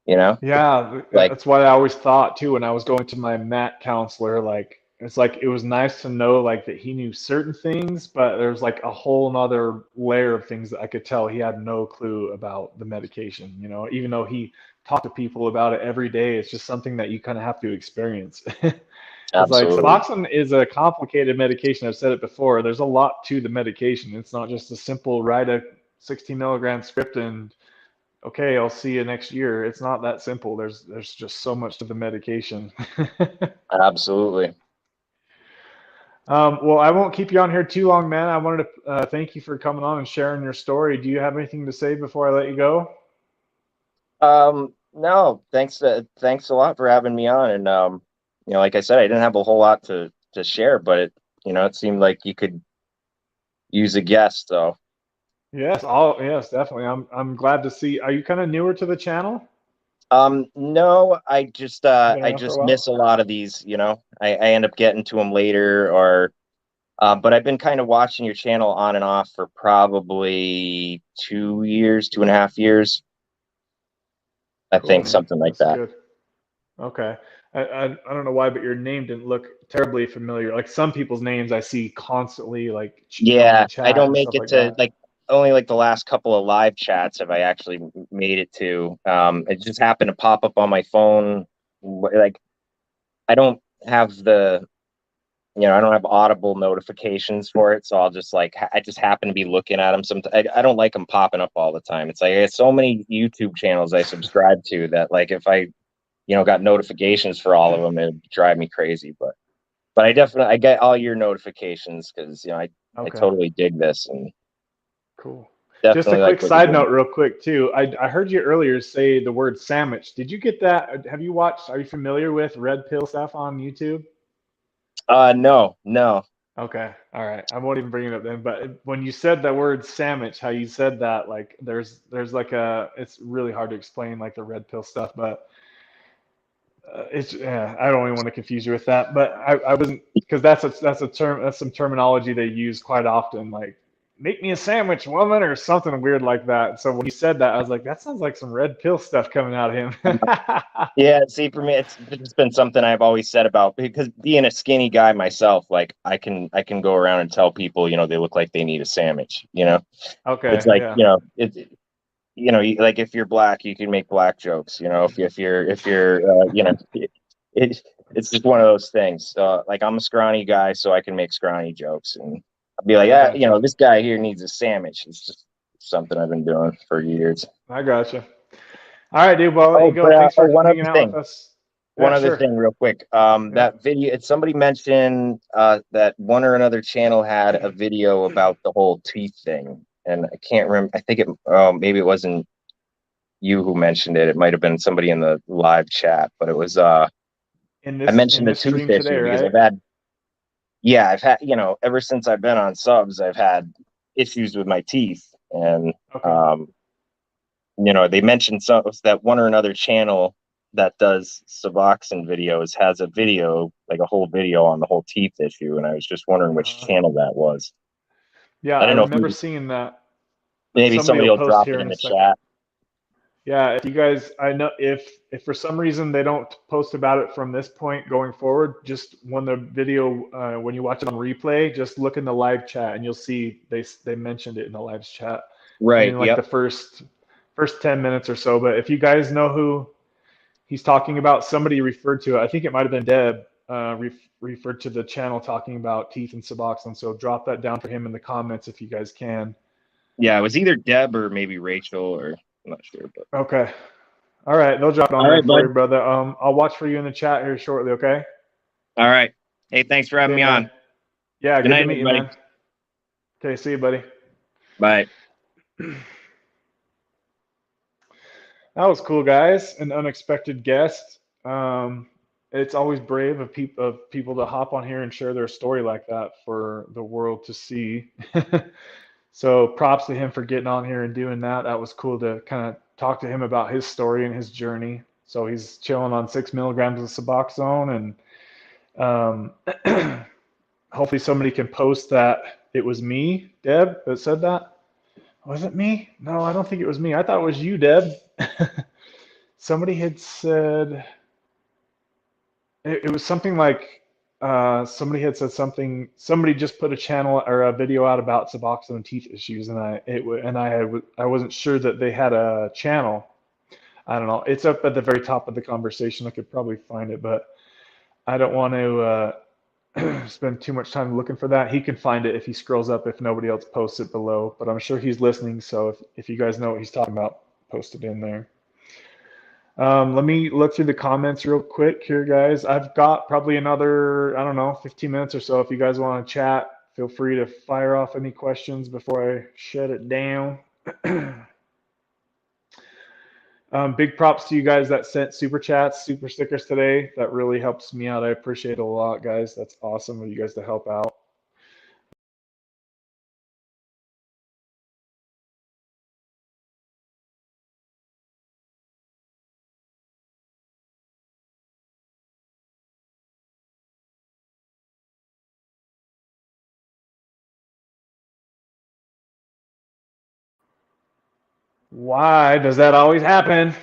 you know? Yeah, Like, that's what I always thought too when I was going to my MAT counselor. Like, it's like it was nice to know like that he knew certain things, but there's like a whole nother layer of things that I could tell he had no clue about the medication, you know, even though he talked to people about it every day. It's just something that you kind of have to experience. It's like absolutely. Suboxone is a complicated medication. I've said it before. There's a lot to the medication. It's not just a simple write a 16 milligram script and okay, I'll see you next year. It's not that simple. There's just so much to the medication. Absolutely. Well, I won't keep you on here too long, man. I wanted to thank you for coming on and sharing your story. Do you have anything to say before I let you go? No, thanks a lot for having me on. And you know, like I said, I didn't have a whole lot to share, but you know, it seemed like you could use a guest. So Yes, definitely. I'm glad to see. Are you kind of newer to the channel? no, You've been I around for a just miss while. a lot of these, you know. I end up getting to them later, or but I've been kind of watching your channel on and off for probably 2 years, 2.5 years, I Cool, think, man. something like That's that. good. Okay. I don't know why, but your name didn't look terribly familiar. Like some people's names I see constantly, like in Yeah, I chat don't and make stuff it like to, that. like, only like the last couple of live chats have I actually made it to. It just happened to pop up on my phone. Like, I don't have you know, I don't have audible notifications for it, so I'll just like I just happen to be looking at them. Sometimes I don't like them popping up all the time. It's like I have so many YouTube channels I subscribe to that like if I got notifications for all of them, it'd drive me crazy. But I get all your notifications because I Okay, totally dig this and cool. Just a definitely like quick what you're side doing. note, real quick too. I heard you earlier say the word sandwich. Did you get that? Have you watched? Are you familiar with Red Pill stuff on YouTube? No, no. Okay, all right. I won't even bring it up then. But when you said the word sandwich, how you said that, like there's like it's really hard to explain like the red pill stuff, but it's yeah, I don't even want to confuse you with that. But I wasn't because that's a term that's some terminology they use quite often, like make me a sandwich, woman, or something weird like that. So when you said that, I was like, that sounds like some red pill stuff coming out of him. Yeah, see, for me, it's been something I've always said about because being a skinny guy myself, like I can go around and tell people, they look like they need a sandwich. It's Okay, like, yeah, like if you're black, you can make black jokes. If you're, it's just one of those things. Like I'm a scrawny guy, so I can make scrawny jokes, and I'll be like, I gotcha. this guy here needs a sandwich. It's just something I've been doing for years. I gotcha. All right, dude. Well, I'll let you Oh, go. but Thanks for one other hanging out with thing. us. One Yeah, other sure. thing, real quick. Yeah. That video, somebody mentioned that one or another channel had a video about the whole teeth thing, and I can't remember. I think maybe it wasn't you who mentioned it. It might have been somebody in the live chat, but it was In I in mentioned the this tooth stream today, issue because right? I've had, ever since I've been on subs, I've had issues with my teeth, and Okay. um, they mentioned that one or another channel that does Suboxone videos has a video, like a whole video on the whole teeth issue, and I was just wondering which Uh-huh. channel that was. Yeah, I I don't know if remember seeing that. maybe Somebody somebody will will post drop here it in in a the second. chat. Yeah, if you guys, I know if for some reason they don't post about it from this point going forward, just when the video, when you watch it on replay, just look in the live chat and you'll see they mentioned it in the live chat Right. in like the Yep. first 10 minutes or so. But if you guys know who he's talking about, somebody referred to it. I think it might have been Deb, referred to the channel talking about teeth and Suboxone. So drop that down for him in the comments if you guys can. Yeah, it was either Deb or maybe Rachel, or I'm not sure, but Okay. All right. They'll drop it on all there right, for bud. you, brother. I'll watch for you in the chat here shortly. Okay. All right. Hey, thanks for having See you, me man. on. Yeah. Good Good to night, meet you, everybody. man. Okay. See you, buddy. Bye. That was cool, guys. An unexpected guest. It's always brave of people to hop on here and share their story like that for the world to see. So props to him for getting on here and doing that. That was cool to kind of talk to him about his story and his journey. So he's chilling on 6 milligrams of Suboxone, and hopefully somebody can post that it was me, Deb, that said that. Was it me? No, I don't think it was me. I thought it was you, Deb. Somebody had said it was something like somebody had said something. Somebody just put a channel or a video out about Suboxone teeth issues, and I wasn't sure that they had a channel. I don't know. It's up at the very top of the conversation. I could probably find it, but I don't want to spend too much time looking for that. He can find it if he scrolls up if nobody else posts it below. But I'm sure he's listening. So if you guys know what he's talking about, post it in there. Let me look through the comments real quick here, guys. I've got probably another, I don't know, 15 minutes or so. If you guys want to chat, feel free to fire off any questions before I shut it down. Big props to you guys that sent super chats, super stickers today. That really helps me out. I appreciate it a lot, guys. That's awesome of you guys to help out. Why does that always happen?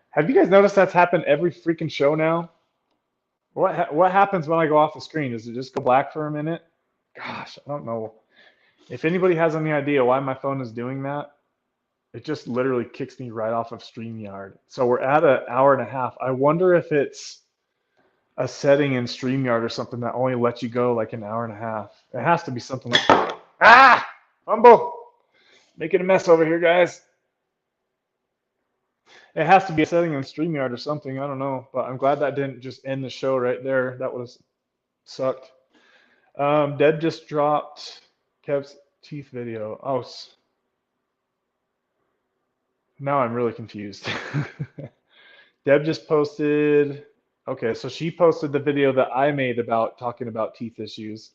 Have you guys noticed that's happened every freaking show now? What happens when I go off the screen? Does it just go black for a minute? Gosh, I don't know. If anybody has any idea why my phone is doing that, it just literally kicks me right off of StreamYard. So we're at an hour and a half. I wonder if it's a setting in StreamYard or something that only lets you go like an hour and a half. It has to be something like fumble, making a mess over here, guys. It has to be a setting in StreamYard or something. I don't know, but I'm glad that didn't just end the show right there. That would have sucked. Deb just dropped Kev's teeth video. Oh, now I'm really confused. Deb just posted. Okay, so she posted the video that I made about talking about teeth issues.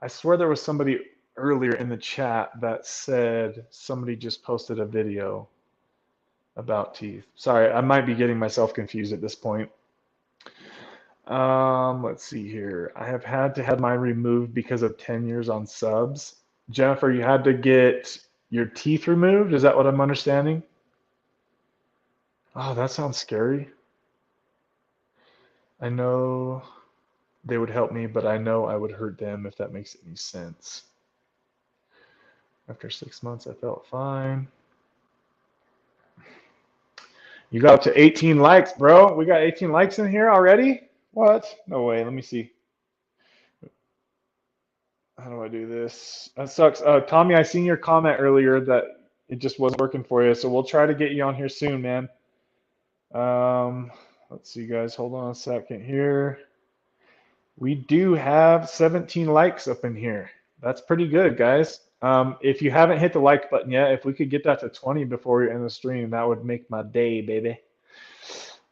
I swear there was somebody earlier in the chat that said somebody just posted a video about teeth. Sorry, I might be getting myself confused at this point. Let's see here. I have had to have mine removed because of 10 years on subs. Jennifer, you had to get your teeth removed? Is that what I'm understanding? Oh, that sounds scary. I know they would help me, but I know I would hurt them, if that makes any sense. After 6 months, I felt fine. You got up to 18 likes, bro. We got 18 likes in here already? What? No way. Let me see. How do I do this? That sucks. Tommy, I seen your comment earlier that it just wasn't working for you, so we'll try to get you on here soon, man. Let's see, guys. Hold on a second here. We do have 17 likes up in here. That's pretty good, guys. If you haven't hit the like button yet, if we could get that to 20 before we end the stream, that would make my day, baby.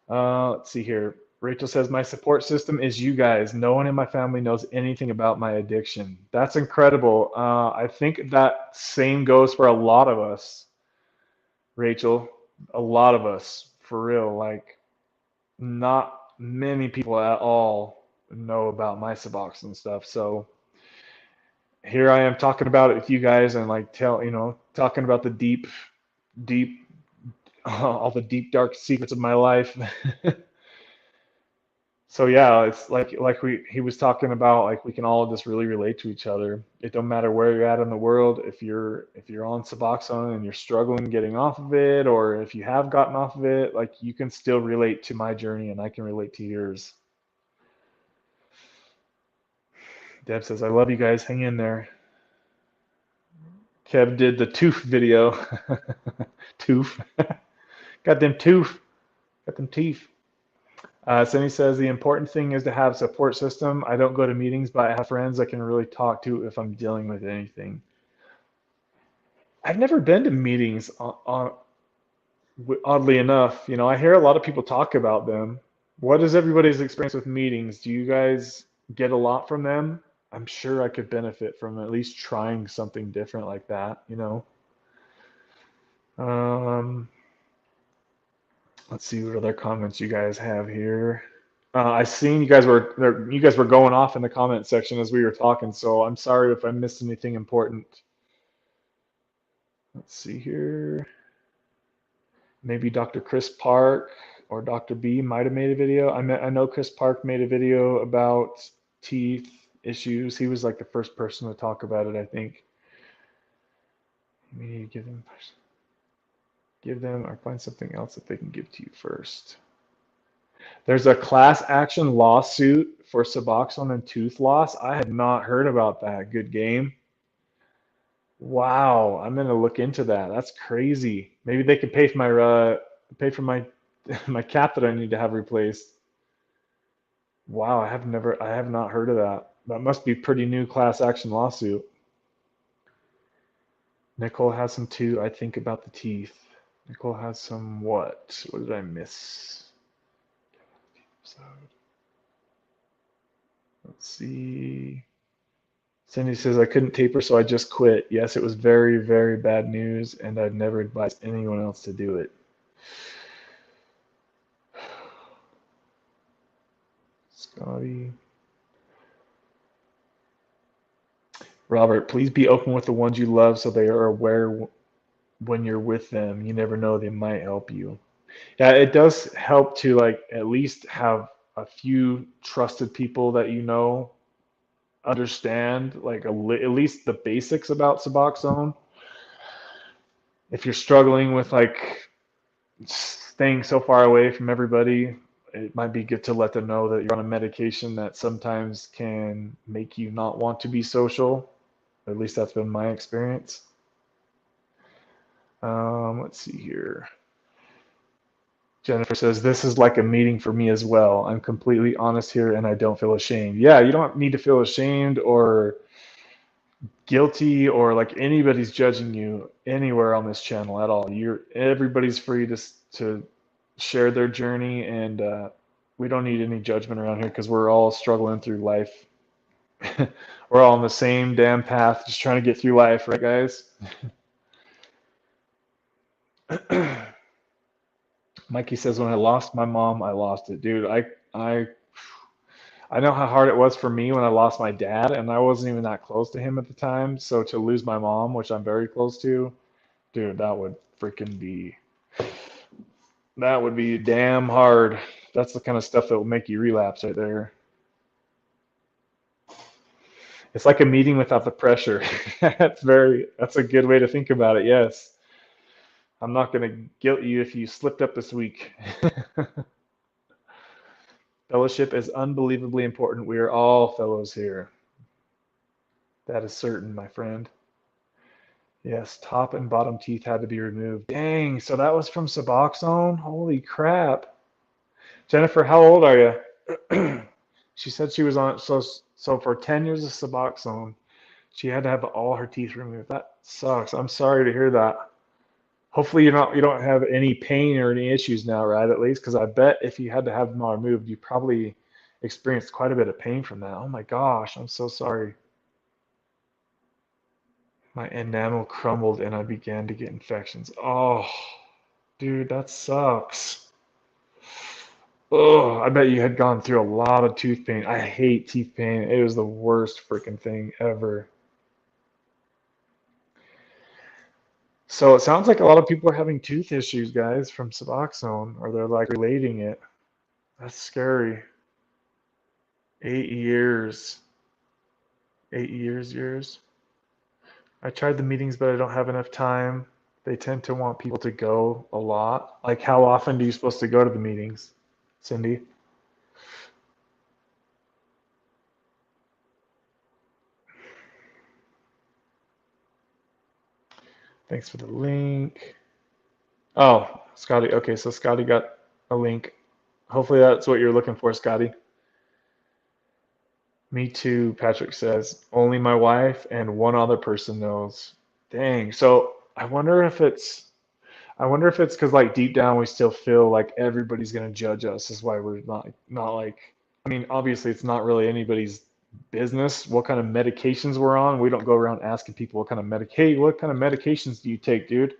Let's see here. Rachel says, my support system is you guys. No one in my family knows anything about my addiction. That's incredible. I think that same goes for a lot of us, Rachel. A lot of us, for real. Like, not many people at all know about my Suboxone and stuff. So here I am talking about it with you guys and like talking about the deep, all the deep, dark secrets of my life. So yeah, it's like he was talking about, like, we can all just really relate to each other. It don't matter where you're at in the world. If you're on Suboxone and you're struggling getting off of it, or if you have gotten off of it, like, you can still relate to my journey and I can relate to yours. Deb says, I love you guys. Hang in there. Kev did the tooth video. Tooth. Got them tooth. Got them teeth. Cindy says, the important thing is to have support system. I don't go to meetings, but I have friends I can really talk to if I'm dealing with anything. I've never been to meetings, oddly enough. I hear a lot of people talk about them. What is everybody's experience with meetings? Do you guys get a lot from them? I'm sure I could benefit from at least trying something different like that, Let's see what other comments you guys have here. I seen you guys were going off in the comment section as we were talking, so I'm sorry if I missed anything important. Let's see here. Maybe Dr. Chris Park or Dr. B might have made a video. I know Chris Park made a video about teeth issues. He was like the first person to talk about it, I think. We need to give them or find something else that they can give to you first. There's a class action lawsuit for Suboxone and tooth loss. I had not heard about that. Good game. Wow, I'm gonna look into that. That's crazy. Maybe they could pay for my my cap that I need to have replaced. Wow, I have not heard of that. That must be pretty new class action lawsuit. Nicole has some too. I think about the teeth. Nicole has some what? What did I miss? Let's see. Cindy says, I couldn't taper, so I just quit. Yes, it was very, very bad news, and I'd never advise anyone else to do it. Scotty. Robert, please be open with the ones you love so they are aware when you're with them. You never know, they might help you. Yeah, it does help to, like, at least have a few trusted people that understand, like, at least the basics about Suboxone. If you're struggling with, like, staying so far away from everybody, it might be good to let them know that you're on a medication that sometimes can make you not want to be social. At least that's been my experience. Let's see here. Jennifer says, this is like a meeting for me as well. I'm completely honest here and I don't feel ashamed. Yeah, you don't need to feel ashamed or guilty or like anybody's judging you anywhere on this channel at all. Everybody's free to share their journey, and we don't need any judgment around here because we're all struggling through life. We're all on the same damn path, just trying to get through life, right, guys? Mikey says, when I lost my mom, I lost it. Dude, I I know how hard it was for me when I lost my dad, and I wasn't even that close to him at the time. So to lose my mom, which I'm very close to, dude, that would be damn hard. That's the kind of stuff that will make you relapse right there. It's like a meeting without the pressure. That's a good way to think about it. Yes. I'm not going to guilt you if you slipped up this week. Fellowship is unbelievably important. We are all fellows here. That is certain, my friend. Yes, top and bottom teeth had to be removed. Dang, so that was from Suboxone? Holy crap. Jennifer, how old are you? She said she was on, so for 10 years of Suboxone, she had to have all her teeth removed. That sucks. I'm sorry to hear that. Hopefully you don't have any pain or any issues now, right? At least, because I bet if you had to have them all removed, you probably experienced quite a bit of pain from that. Oh my gosh, I'm so sorry. My enamel crumbled and I began to get infections. Oh, dude, that sucks. Oh, I bet you had gone through a lot of tooth pain. I hate teeth pain. It was the worst freaking thing ever. So it sounds like a lot of people are having tooth issues, guys, from Suboxone, or they're like relating it. That's scary. 8 years. 8 years. I tried the meetings, but I don't have enough time. They tend to want people to go a lot. Like, how often do you supposed to go to the meetings, Cindy? Thanks for the link. Oh, Scotty. Okay, so Scotty got a link. Hopefully that's what you're looking for, Scotty. Me too, Patrick says. Only my wife and one other person knows. Dang. So I wonder if it's because like deep down we still feel like everybody's gonna judge us. Is why we're not like. I mean, obviously it's not really anybody's business what kind of medications we're on. We don't go around asking people what kind of hey, what kind of medications do you take, dude?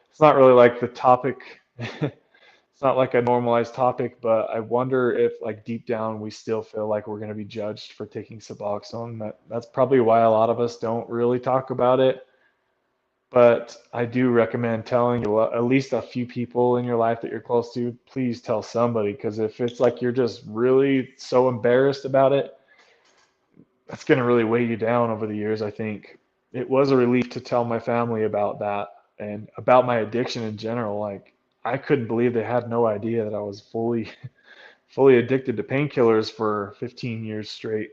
It's not really like the topic. It's not like a normalized topic, but I wonder if like deep down we still feel like we're gonna be judged for taking Suboxone. That's probably why a lot of us don't really talk about it. But I do recommend telling at least a few people in your life that you're close to, please tell somebody, because if it's like you're just really so embarrassed about it, that's going to really weigh you down over the years, I think. It was a relief to tell my family about that and about my addiction in general. Like, I couldn't believe they had no idea that I was fully addicted to painkillers for 15 years straight.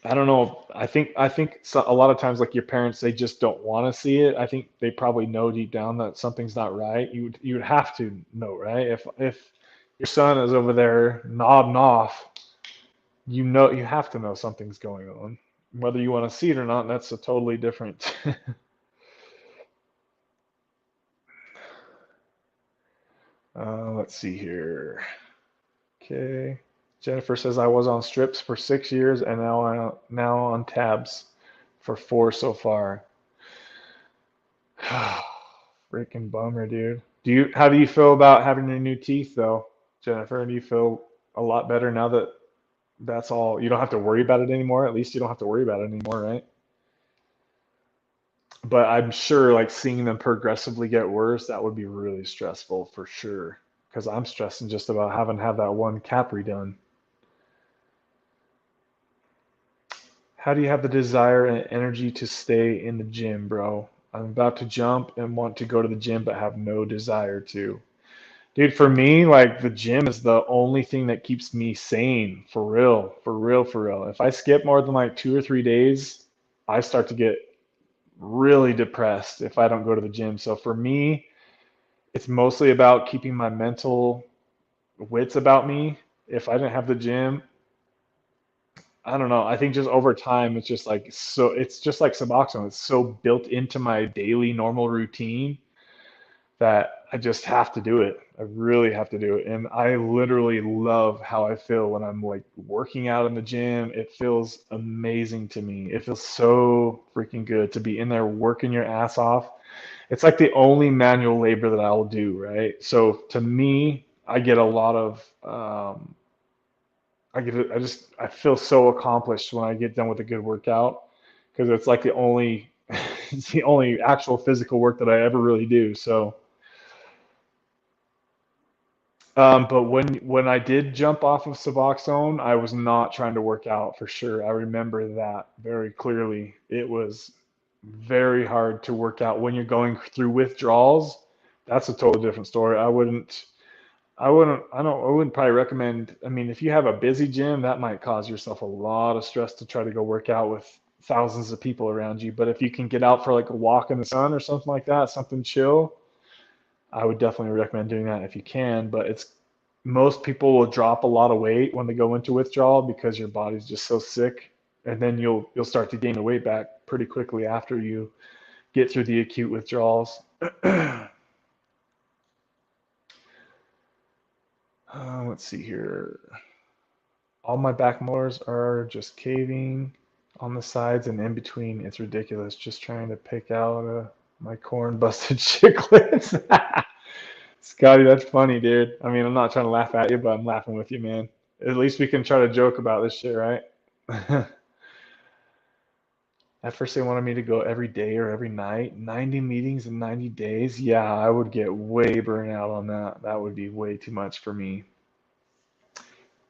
I don't know. I think a lot of times, like your parents, they just don't want to see it. I think they probably know deep down that something's not right. You would have to know, right? If your son is over there nodding off, you have to know something's going on. Whether you want to see it or not, that's a totally different. Let's see here. Okay. Jennifer says I was on strips for 6 years and now on tabs for 4 so far. Freaking bummer, dude. How do you feel about having your new teeth though, Jennifer? Do you feel a lot better now that that's all, you don't have to worry about it anymore? At least you don't have to worry about it anymore, right? But I'm sure like seeing them progressively get worse, that would be really stressful for sure. Because I'm stressing just about having to have that one cap redone. How do you have the desire and energy to stay in the gym, bro? I'm about to jump and want to go to the gym, but have no desire to. Dude, for me, like the gym is the only thing that keeps me sane, for real, for real, for real. If I skip more than like 2 or 3 days, I start to get really depressed if I don't go to the gym. So for me, it's mostly about keeping my mental wits about me. If I didn't have the gym, I don't know. I think just over time, it's just like so. It's just like Suboxone. It's so built into my daily normal routine that I just have to do it. I really have to do it. And I literally love how I feel when I'm like working out in the gym. It feels amazing to me. It feels so freaking good to be in there working your ass off. It's like the only manual labor that I will do, right? So to me, I get a lot of I feel so accomplished when I get done with a good workout because it's like the only it's the only actual physical work that I ever really do. So but when I did jump off of Suboxone, I was not trying to work out for sure. I remember that very clearly. It was very hard to work out when you're going through withdrawals. That's a totally different story. I wouldn't probably recommend. I mean, if you have a busy gym, that might cause yourself a lot of stress to try to go work out with thousands of people around you. But if you can get out for like a walk in the sun or something like that, something chill, I would definitely recommend doing that if you can. But it's most people will drop a lot of weight when they go into withdrawal because your body's just so sick, and then you'll start to gain the weight back pretty quickly after you get through the acute withdrawals. Let's see here. All my back molars are just caving on the sides and in between. It's ridiculous. Just trying to pick out my corn busted chiclets. Scotty, that's funny, dude. I mean, I'm not trying to laugh at you, but I'm laughing with you, man. At least we can try to joke about this shit, right? At first, they wanted me to go every day or every night. 90 meetings in 90 days. Yeah, I would get way burnt out on that. That would be way too much for me.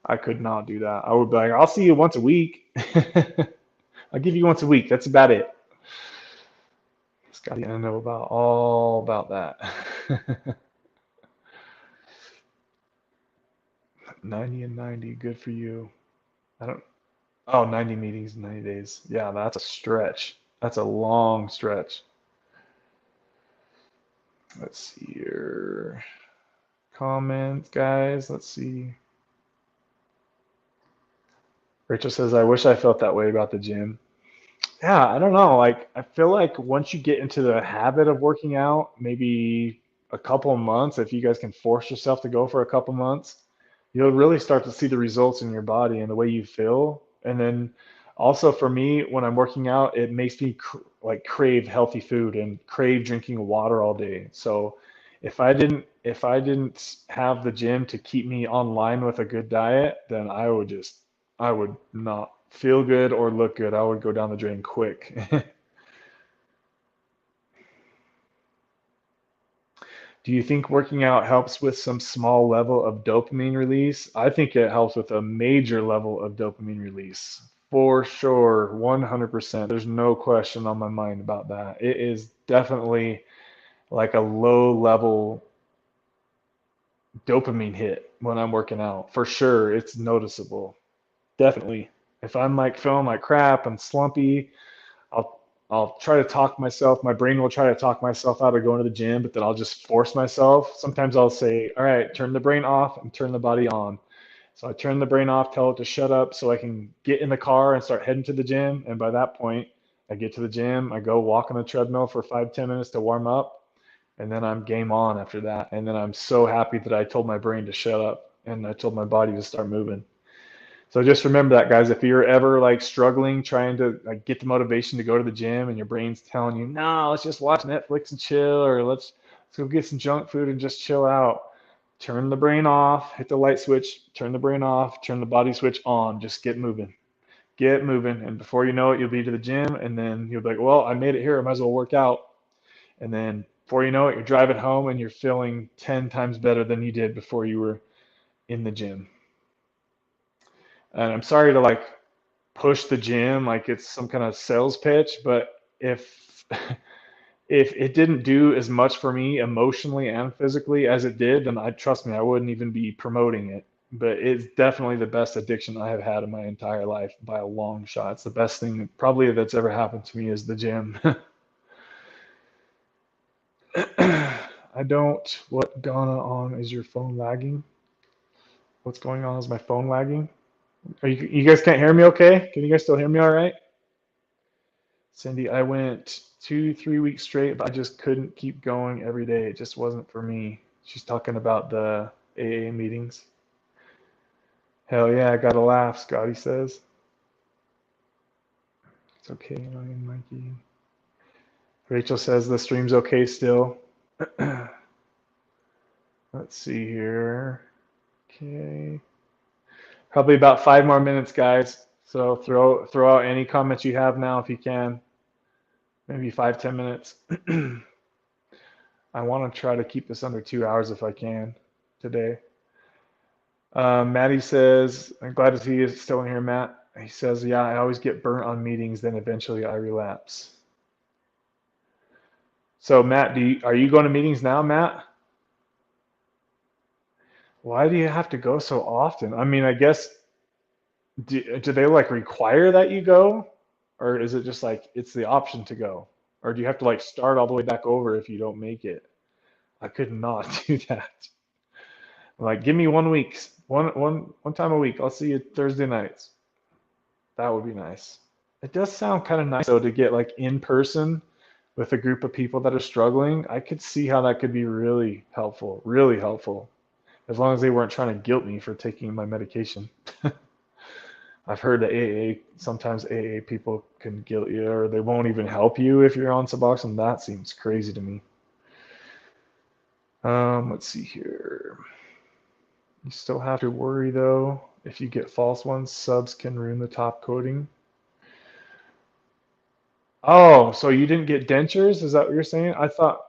I could not do that. I would be like, I'll see you once a week. I'll give you once a week. That's about it. Scotty, I know about all about that. 90 and 90, good for you. I don't, oh, 90 meetings in 90 days. Yeah, that's a stretch. That's a long stretch. Let's see here. Comments, guys. Let's see. Rachel says, I wish I felt that way about the gym. Yeah, I don't know. Like, I feel like once you get into the habit of working out, maybe a couple of months, if you guys can force yourself to go for a couple months, you'll really start to see the results in your body and the way you feel. And then also for me, when I'm working out, it makes me like crave healthy food and crave drinking water all day. So if I didn't have the gym to keep me online with a good diet, then I would not feel good or look good. I would go down the drain quick. Do you think working out helps with some small level of dopamine release? I think it helps with a major level of dopamine release. For sure, 100%. There's no question on my mind about that. It is definitely like a low level dopamine hit when I'm working out. For sure, it's noticeable. Definitely. If I'm like feeling like crap and slumpy, I'll I'll try to talk myself. My brain will try to talk myself out of going to the gym, but then I'll just force myself. Sometimes I'll say, "All right, turn the brain off and turn the body on." So I turn the brain off, tell it to shut up, so I can get in the car and start heading to the gym. And by that point, I get to the gym. I go walk on the treadmill for 5, 10 minutes to warm up, and then I'm game on after that. And then I'm so happy that I told my brain to shut up and I told my body to start moving. So just remember that, guys. If you're ever like struggling, trying to like get the motivation to go to the gym, and your brain's telling you, "No, let's just watch Netflix and chill," or let's go get some junk food and just chill out. Turn the brain off, hit the light switch, turn the brain off, turn the body switch on. Just get moving, and before you know it, you'll be to the gym, and then you'll be like, "Well, I made it here. I might as well work out." And then before you know it, you're driving home, and you're feeling 10 times better than you did before you were in the gym. And I'm sorry to like push the gym like it's some kind of sales pitch, but if if it didn't do as much for me emotionally and physically as it did, then trust me, I wouldn't even be promoting it. But it's definitely the best addiction I have had in my entire life by a long shot. It's the best thing probably that's ever happened to me is the gym. I don't. What Ghana on? Is your phone lagging? What's going on? Is my phone lagging? You guys can't hear me okay? Can you guys still hear me all right? Cindy, I went 2, 3 weeks straight, but I just couldn't keep going every day. It just wasn't for me. She's talking about the AA meetings. Hell yeah, I gotta laugh, Scotty says. It's okay, Ryan, Mikey. Rachel says the stream's okay still. Let's see here. Okay. Probably about 5 more minutes, guys. So throw out any comments you have now if you can. Maybe 5, 10 minutes. I want to try to keep this under 2 hours if I can today. Maddie says, I'm glad to see you still in here, Matt. He says, yeah, I always get burnt on meetings, then eventually I relapse. So Matt, are you going to meetings now, Matt? Why do you have to go so often? I mean, I guess, do they like require that you go? Or is it just like it's the option to go? Or do you have to like start all the way back over if you don't make it? I could not do that. Like, give me 1 week, one time a week. I'll see you Thursday nights. That would be nice. It does sound kind of nice though to get like in person with a group of people that are struggling. I could see how that could be really helpful, as long as they weren't trying to guilt me for taking my medication. I've heard that sometimes AA people can guilt you or they won't even help you if you're on Suboxone. That seems crazy to me. Let's see here. You still have to worry though. If you get false ones, subs can ruin the top coating. Oh, so you didn't get dentures? Is that what you're saying? I thought,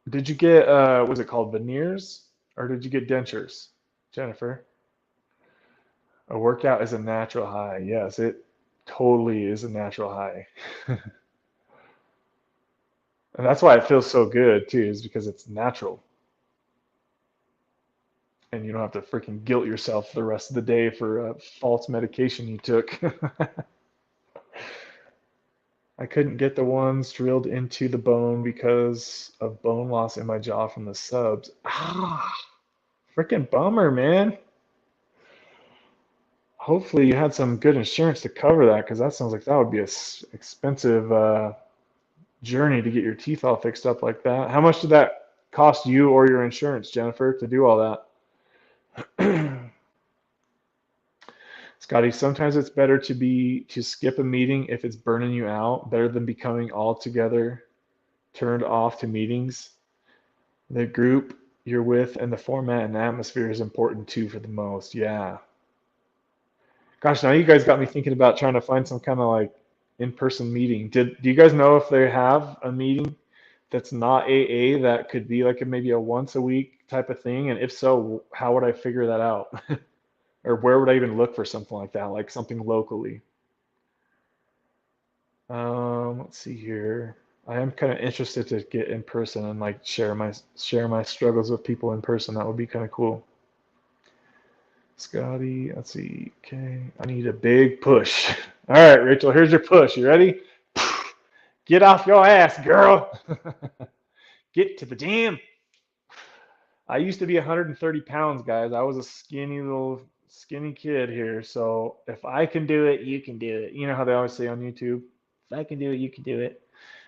did you get, was it called veneers? Or did you get dentures, Jennifer? A workout is a natural high. Yes, it totally is a natural high. And that's why it feels so good too, is because it's natural. And you don't have to freaking guilt yourself the rest of the day for a false medication you took. I couldn't get the ones drilled into the bone because of bone loss in my jaw from the subs. Ah, freaking bummer, man. Hopefully you had some good insurance to cover that because that sounds like that would be a expensive journey to get your teeth all fixed up like that. How much did that cost you or your insurance, Jennifer, to do all that? Scotty, sometimes it's better to skip a meeting if it's burning you out, better than becoming altogether turned off to meetings. The group you're with and the format and atmosphere is important too for the most. Yeah. Gosh, now you guys got me thinking about trying to find some kind of like in-person meeting. Do you guys know if they have a meeting that's not AA that could be like maybe a once a week type of thing? And if so, how would I figure that out? Or where would I even look for something like that, like something locally? Let's see here. I am kind of interested to get in person and like share my struggles with people in person. That would be kind of cool. Scotty, let's see. Okay, I need a big push. All right, Rachel, here's your push. You ready? Get off your ass, girl. Get to the gym. I used to be 130 pounds, guys. I was a skinny kid here. So if I can do it, you can do it. You know how they always say on YouTube, if I can do it, you can do it.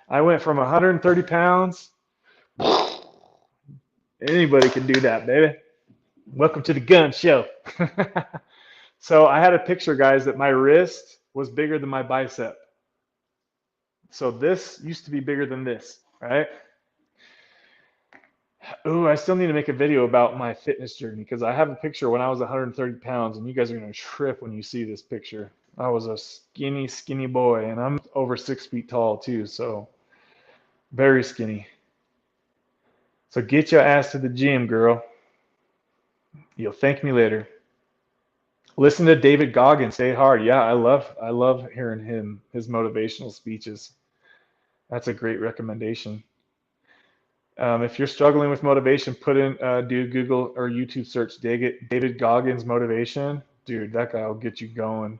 I went from 130 pounds. Anybody can do that, baby. Welcome to the gun show. So I had a picture, guys, that my wrist was bigger than my bicep. So this used to be bigger than this, right? Ooh, I still need to make a video about my fitness journey because I have a picture when I was 130 pounds, and you guys are going to trip when you see this picture. I was a skinny boy, and I'm over 6 feet tall too, so very skinny. So get your ass to the gym, girl. You'll thank me later. Listen to David Goggins, stay hard. Yeah, I love hearing his motivational speeches. That's a great recommendation. If you're struggling with motivation, put in, do Google or YouTube search David Goggins motivation. Dude, that guy will get you going.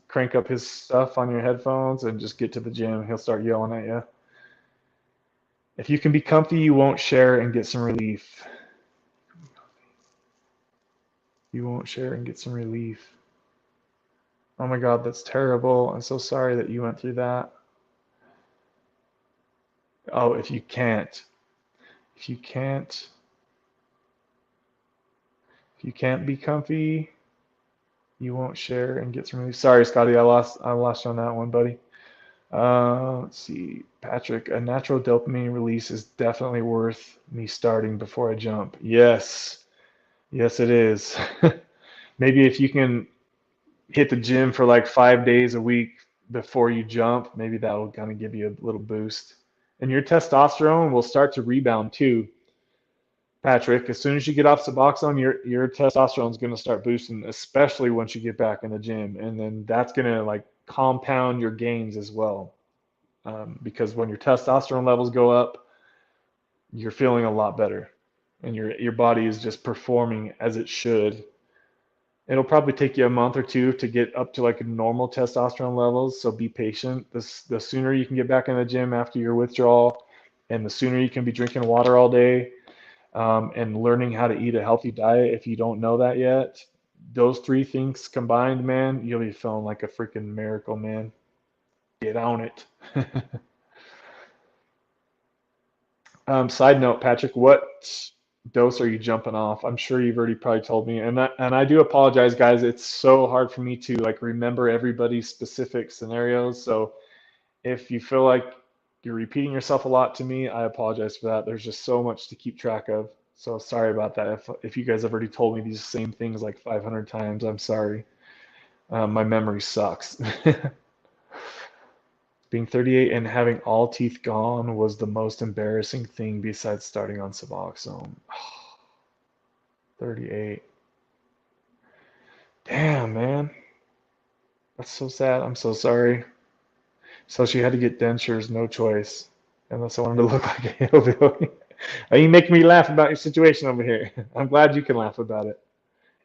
Crank up his stuff on your headphones and just get to the gym. He'll start yelling at you. If you can be comfy, you won't share and get some relief. You won't share and get some relief. Oh my God, that's terrible. I'm so sorry that you went through that. Oh, if you can't be comfy, you won't share and get some relief. Sorry, Scotty, I lost you on that one, buddy. Let's see, Patrick, a natural dopamine release is definitely worth me starting before I jump. Yes, yes, it is. Maybe if you can hit the gym for like 5 days a week before you jump, maybe that will kind of give you a little boost. And your testosterone will start to rebound too, Patrick. As soon as you get off Suboxone, your testosterone is going to start boosting, especially once you get back in the gym, and then that's going to like compound your gains as well. Because when your testosterone levels go up, you're feeling a lot better, and your body is just performing as it should. It'll probably take you a month or two to get up to like normal testosterone levels, so be patient. The sooner you can get back in the gym after your withdrawal, and the sooner you can be drinking water all day, and learning how to eat a healthy diet if you don't know that yet. Those three things combined, man, you'll be feeling like a freaking miracle, man. Get on it. Side note, Patrick, what dose are you jumping off? I'm sure you've already probably told me, and I do apologize, guys. It's so hard for me to like remember everybody's specific scenarios. So if you feel like you're repeating yourself a lot to me, I apologize for that. There's just so much to keep track of. So sorry about that. If you guys have already told me these same things like 500 times, I'm sorry. My memory sucks. Being 38 and having all teeth gone was the most embarrassing thing besides starting on Suboxone. 38. Damn, man. That's so sad. I'm so sorry. So she had to get dentures, no choice, unless I wanted to look like a hillbilly. You make me laugh about your situation over here. I'm glad you can laugh about it.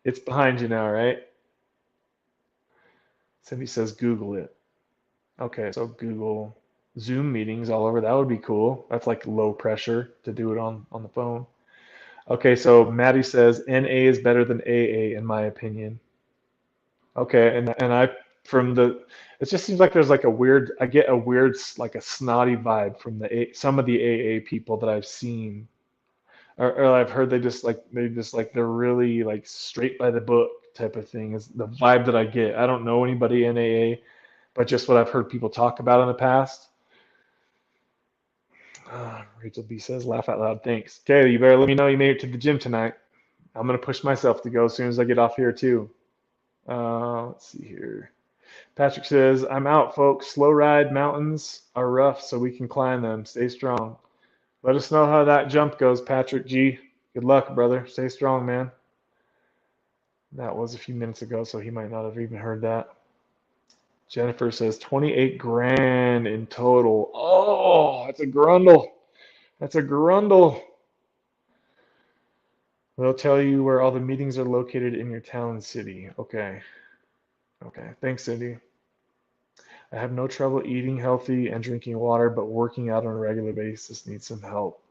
It's behind you now, right? Cindy says Google it. Okay, so Google Zoom meetings all over. That would be cool. That's like low pressure to do it on the phone. Okay, so Maddie says NA is better than AA in my opinion. Okay, and I from the it just seems like there's like a weird I get a weird like a snotty vibe from some of the AA people that I've seen or I've heard they're really like straight by the book type of thing is the vibe that I get. I don't know anybody in AA, but just what I've heard people talk about in the past. Rachel B says, laugh out loud. Thanks. Okay, you better let me know you made it to the gym tonight. I'm gonna push myself to go as soon as I get off here too. Let's see here. Patrick says, I'm out, folks. Slow ride mountains are rough, so we can climb them. Stay strong. Let us know how that jump goes, Patrick G. Good luck, brother. Stay strong, man. That was a few minutes ago, so he might not have even heard that. Jennifer says 28 grand in total. Oh, that's a grundle. That's a grundle. They'll tell you where all the meetings are located in your town and city. Okay. Okay. Thanks, Cindy. I have no trouble eating healthy and drinking water, but working out on a regular basis needs some help.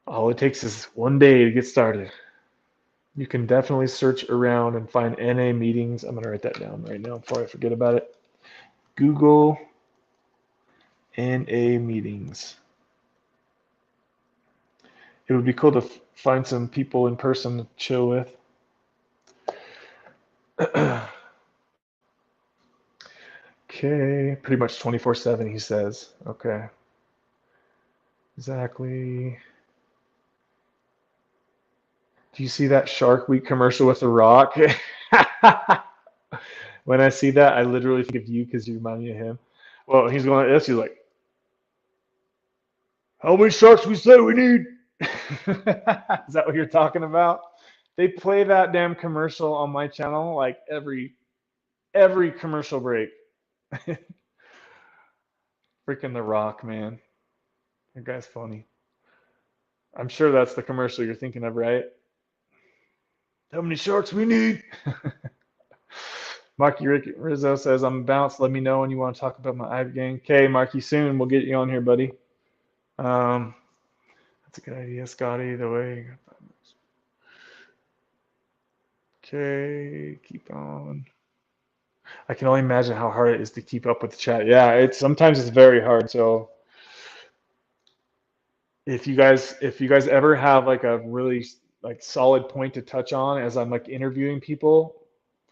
All it takes is one day to get started. You can definitely search around and find NA meetings. I'm going to write that down right now before I forget about it. Google NA meetings. It would be cool to find some people in person to chill with. Okay, pretty much 24/7, he says. Okay. Exactly. Do you see that Shark Week commercial with The Rock? When I see that, I literally think of you because you remind me of him. Well, he's going like this. He's like, how many sharks we say we need? Is that what you're talking about? They play that damn commercial on my channel like every commercial break. Freaking The Rock, man. That guy's funny. I'm sure that's the commercial you're thinking of, right? How many sharks we need? Marky Rizzo says, I'm bounced. Let me know when you want to talk about my Ivy gang. Okay, Marky, soon. We'll get you on here, buddy. That's a good idea, Scotty. The way. Okay, keep on. I can only imagine how hard it is to keep up with the chat. Yeah, sometimes it's very hard. So if you guys ever have like a really like solid point to touch on as I'm like interviewing people,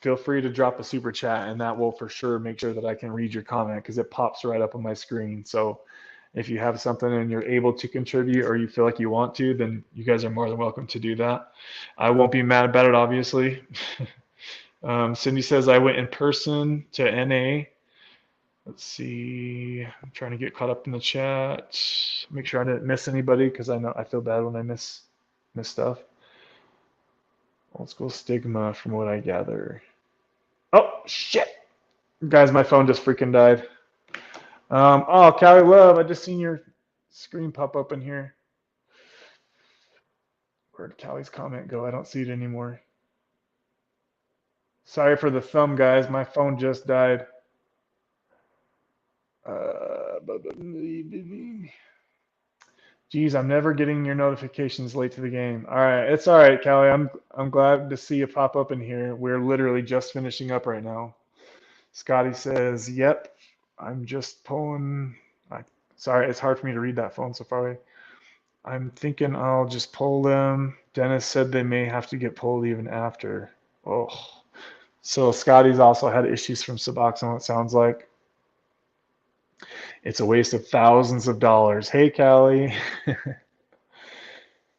feel free to drop a super chat and that will for sure make sure that I can read your comment because it pops right up on my screen. So if you have something and you're able to contribute or you feel like you want to, then you guys are more than welcome to do that. I won't be mad about it, obviously. Cindy says I went in person to NA. Let's see. I'm trying to get caught up in the chat. Make sure I didn't miss anybody because I feel bad when I miss stuff. Old school stigma from what I gather. Oh shit, guys, my phone just freaking died. Oh, Callie Love, I just seen your screen pop up in here. Where'd Callie's comment go? I don't see it anymore. Sorry for the thumb, guys. My phone just died. Geez, I'm never getting your notifications late to the game. All right, it's all right, Callie. I'm glad to see you pop up in here. We're literally just finishing up right now. Scotty says, "Yep, I'm just pulling." Sorry, it's hard for me to read that phone so far away. I'm thinking I'll just pull them. Dennis said they may have to get pulled even after. Oh, so Scotty's also had issues from Suboxone, it sounds like. It's a waste of thousands of dollars. Hey, Callie.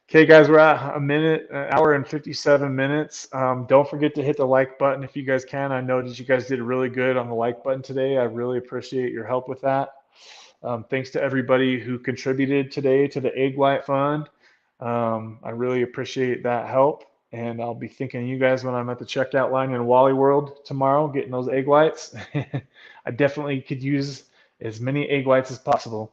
Okay, guys, we're at an hour and 57 minutes. Don't forget to hit the like button if you guys can. I noticed you guys did really good on the like button today. I really appreciate your help with that. Thanks to everybody who contributed today to the Egg White Fund. I really appreciate that help. And I'll be thinking of you guys when I'm at the checkout line in Wally World tomorrow, getting those egg whites. I definitely could use as many egg whites as possible.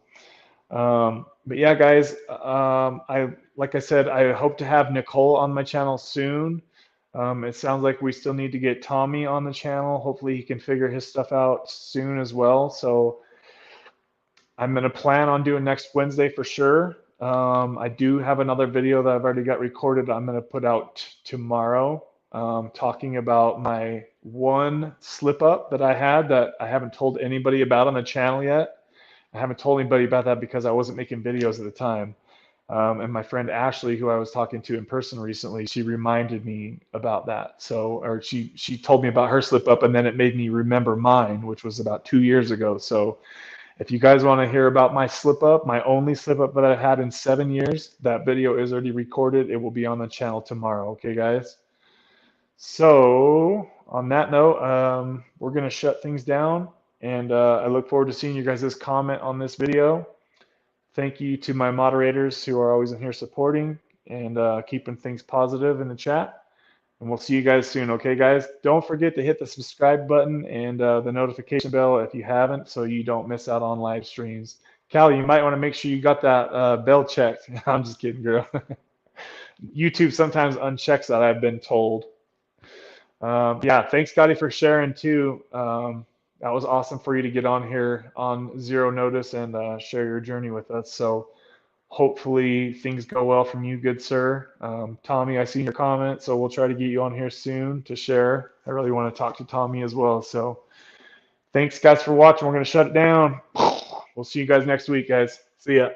But yeah, guys, like I said, I hope to have Nicole on my channel soon. It sounds like we still need to get Tommy on the channel. Hopefully he can figure his stuff out soon as well. So I'm going to plan on doing next Wednesday for sure. I do have another video that I've already got recorded I'm going to put out tomorrow, talking about my one slip up that I had that I haven't told anybody about on the channel yet. I haven't told anybody about that because I wasn't making videos at the time. And my friend Ashley, who I was talking to in person recently, she reminded me about that. So, or she told me about her slip up, and then it made me remember mine, which was about 2 years ago. So if you guys want to hear about my slip up, my only slip up that I've had in 7 years, that video is already recorded. It will be on the channel tomorrow. Okay, guys? So on that note, we're going to shut things down. And I look forward to seeing you guys' comment on this video. Thank you to my moderators who are always in here supporting and keeping things positive in the chat. And we'll see you guys soon, okay, guys? Don't forget to hit the subscribe button and the notification bell if you haven't, so you don't miss out on live streams. Callie, you might want to make sure you got that bell checked. I'm just kidding, girl. YouTube sometimes unchecks that, I've been told. Yeah, thanks, Scotty, for sharing too. That was awesome for you to get on here on zero notice and share your journey with us. So hopefully things go well from you, good sir. Tommy, I see your comment, so we'll try to get you on here soon to share. I really want to talk to Tommy as well. So thanks, guys, for watching. We're going to shut it down. We'll see you guys next week, guys. See ya.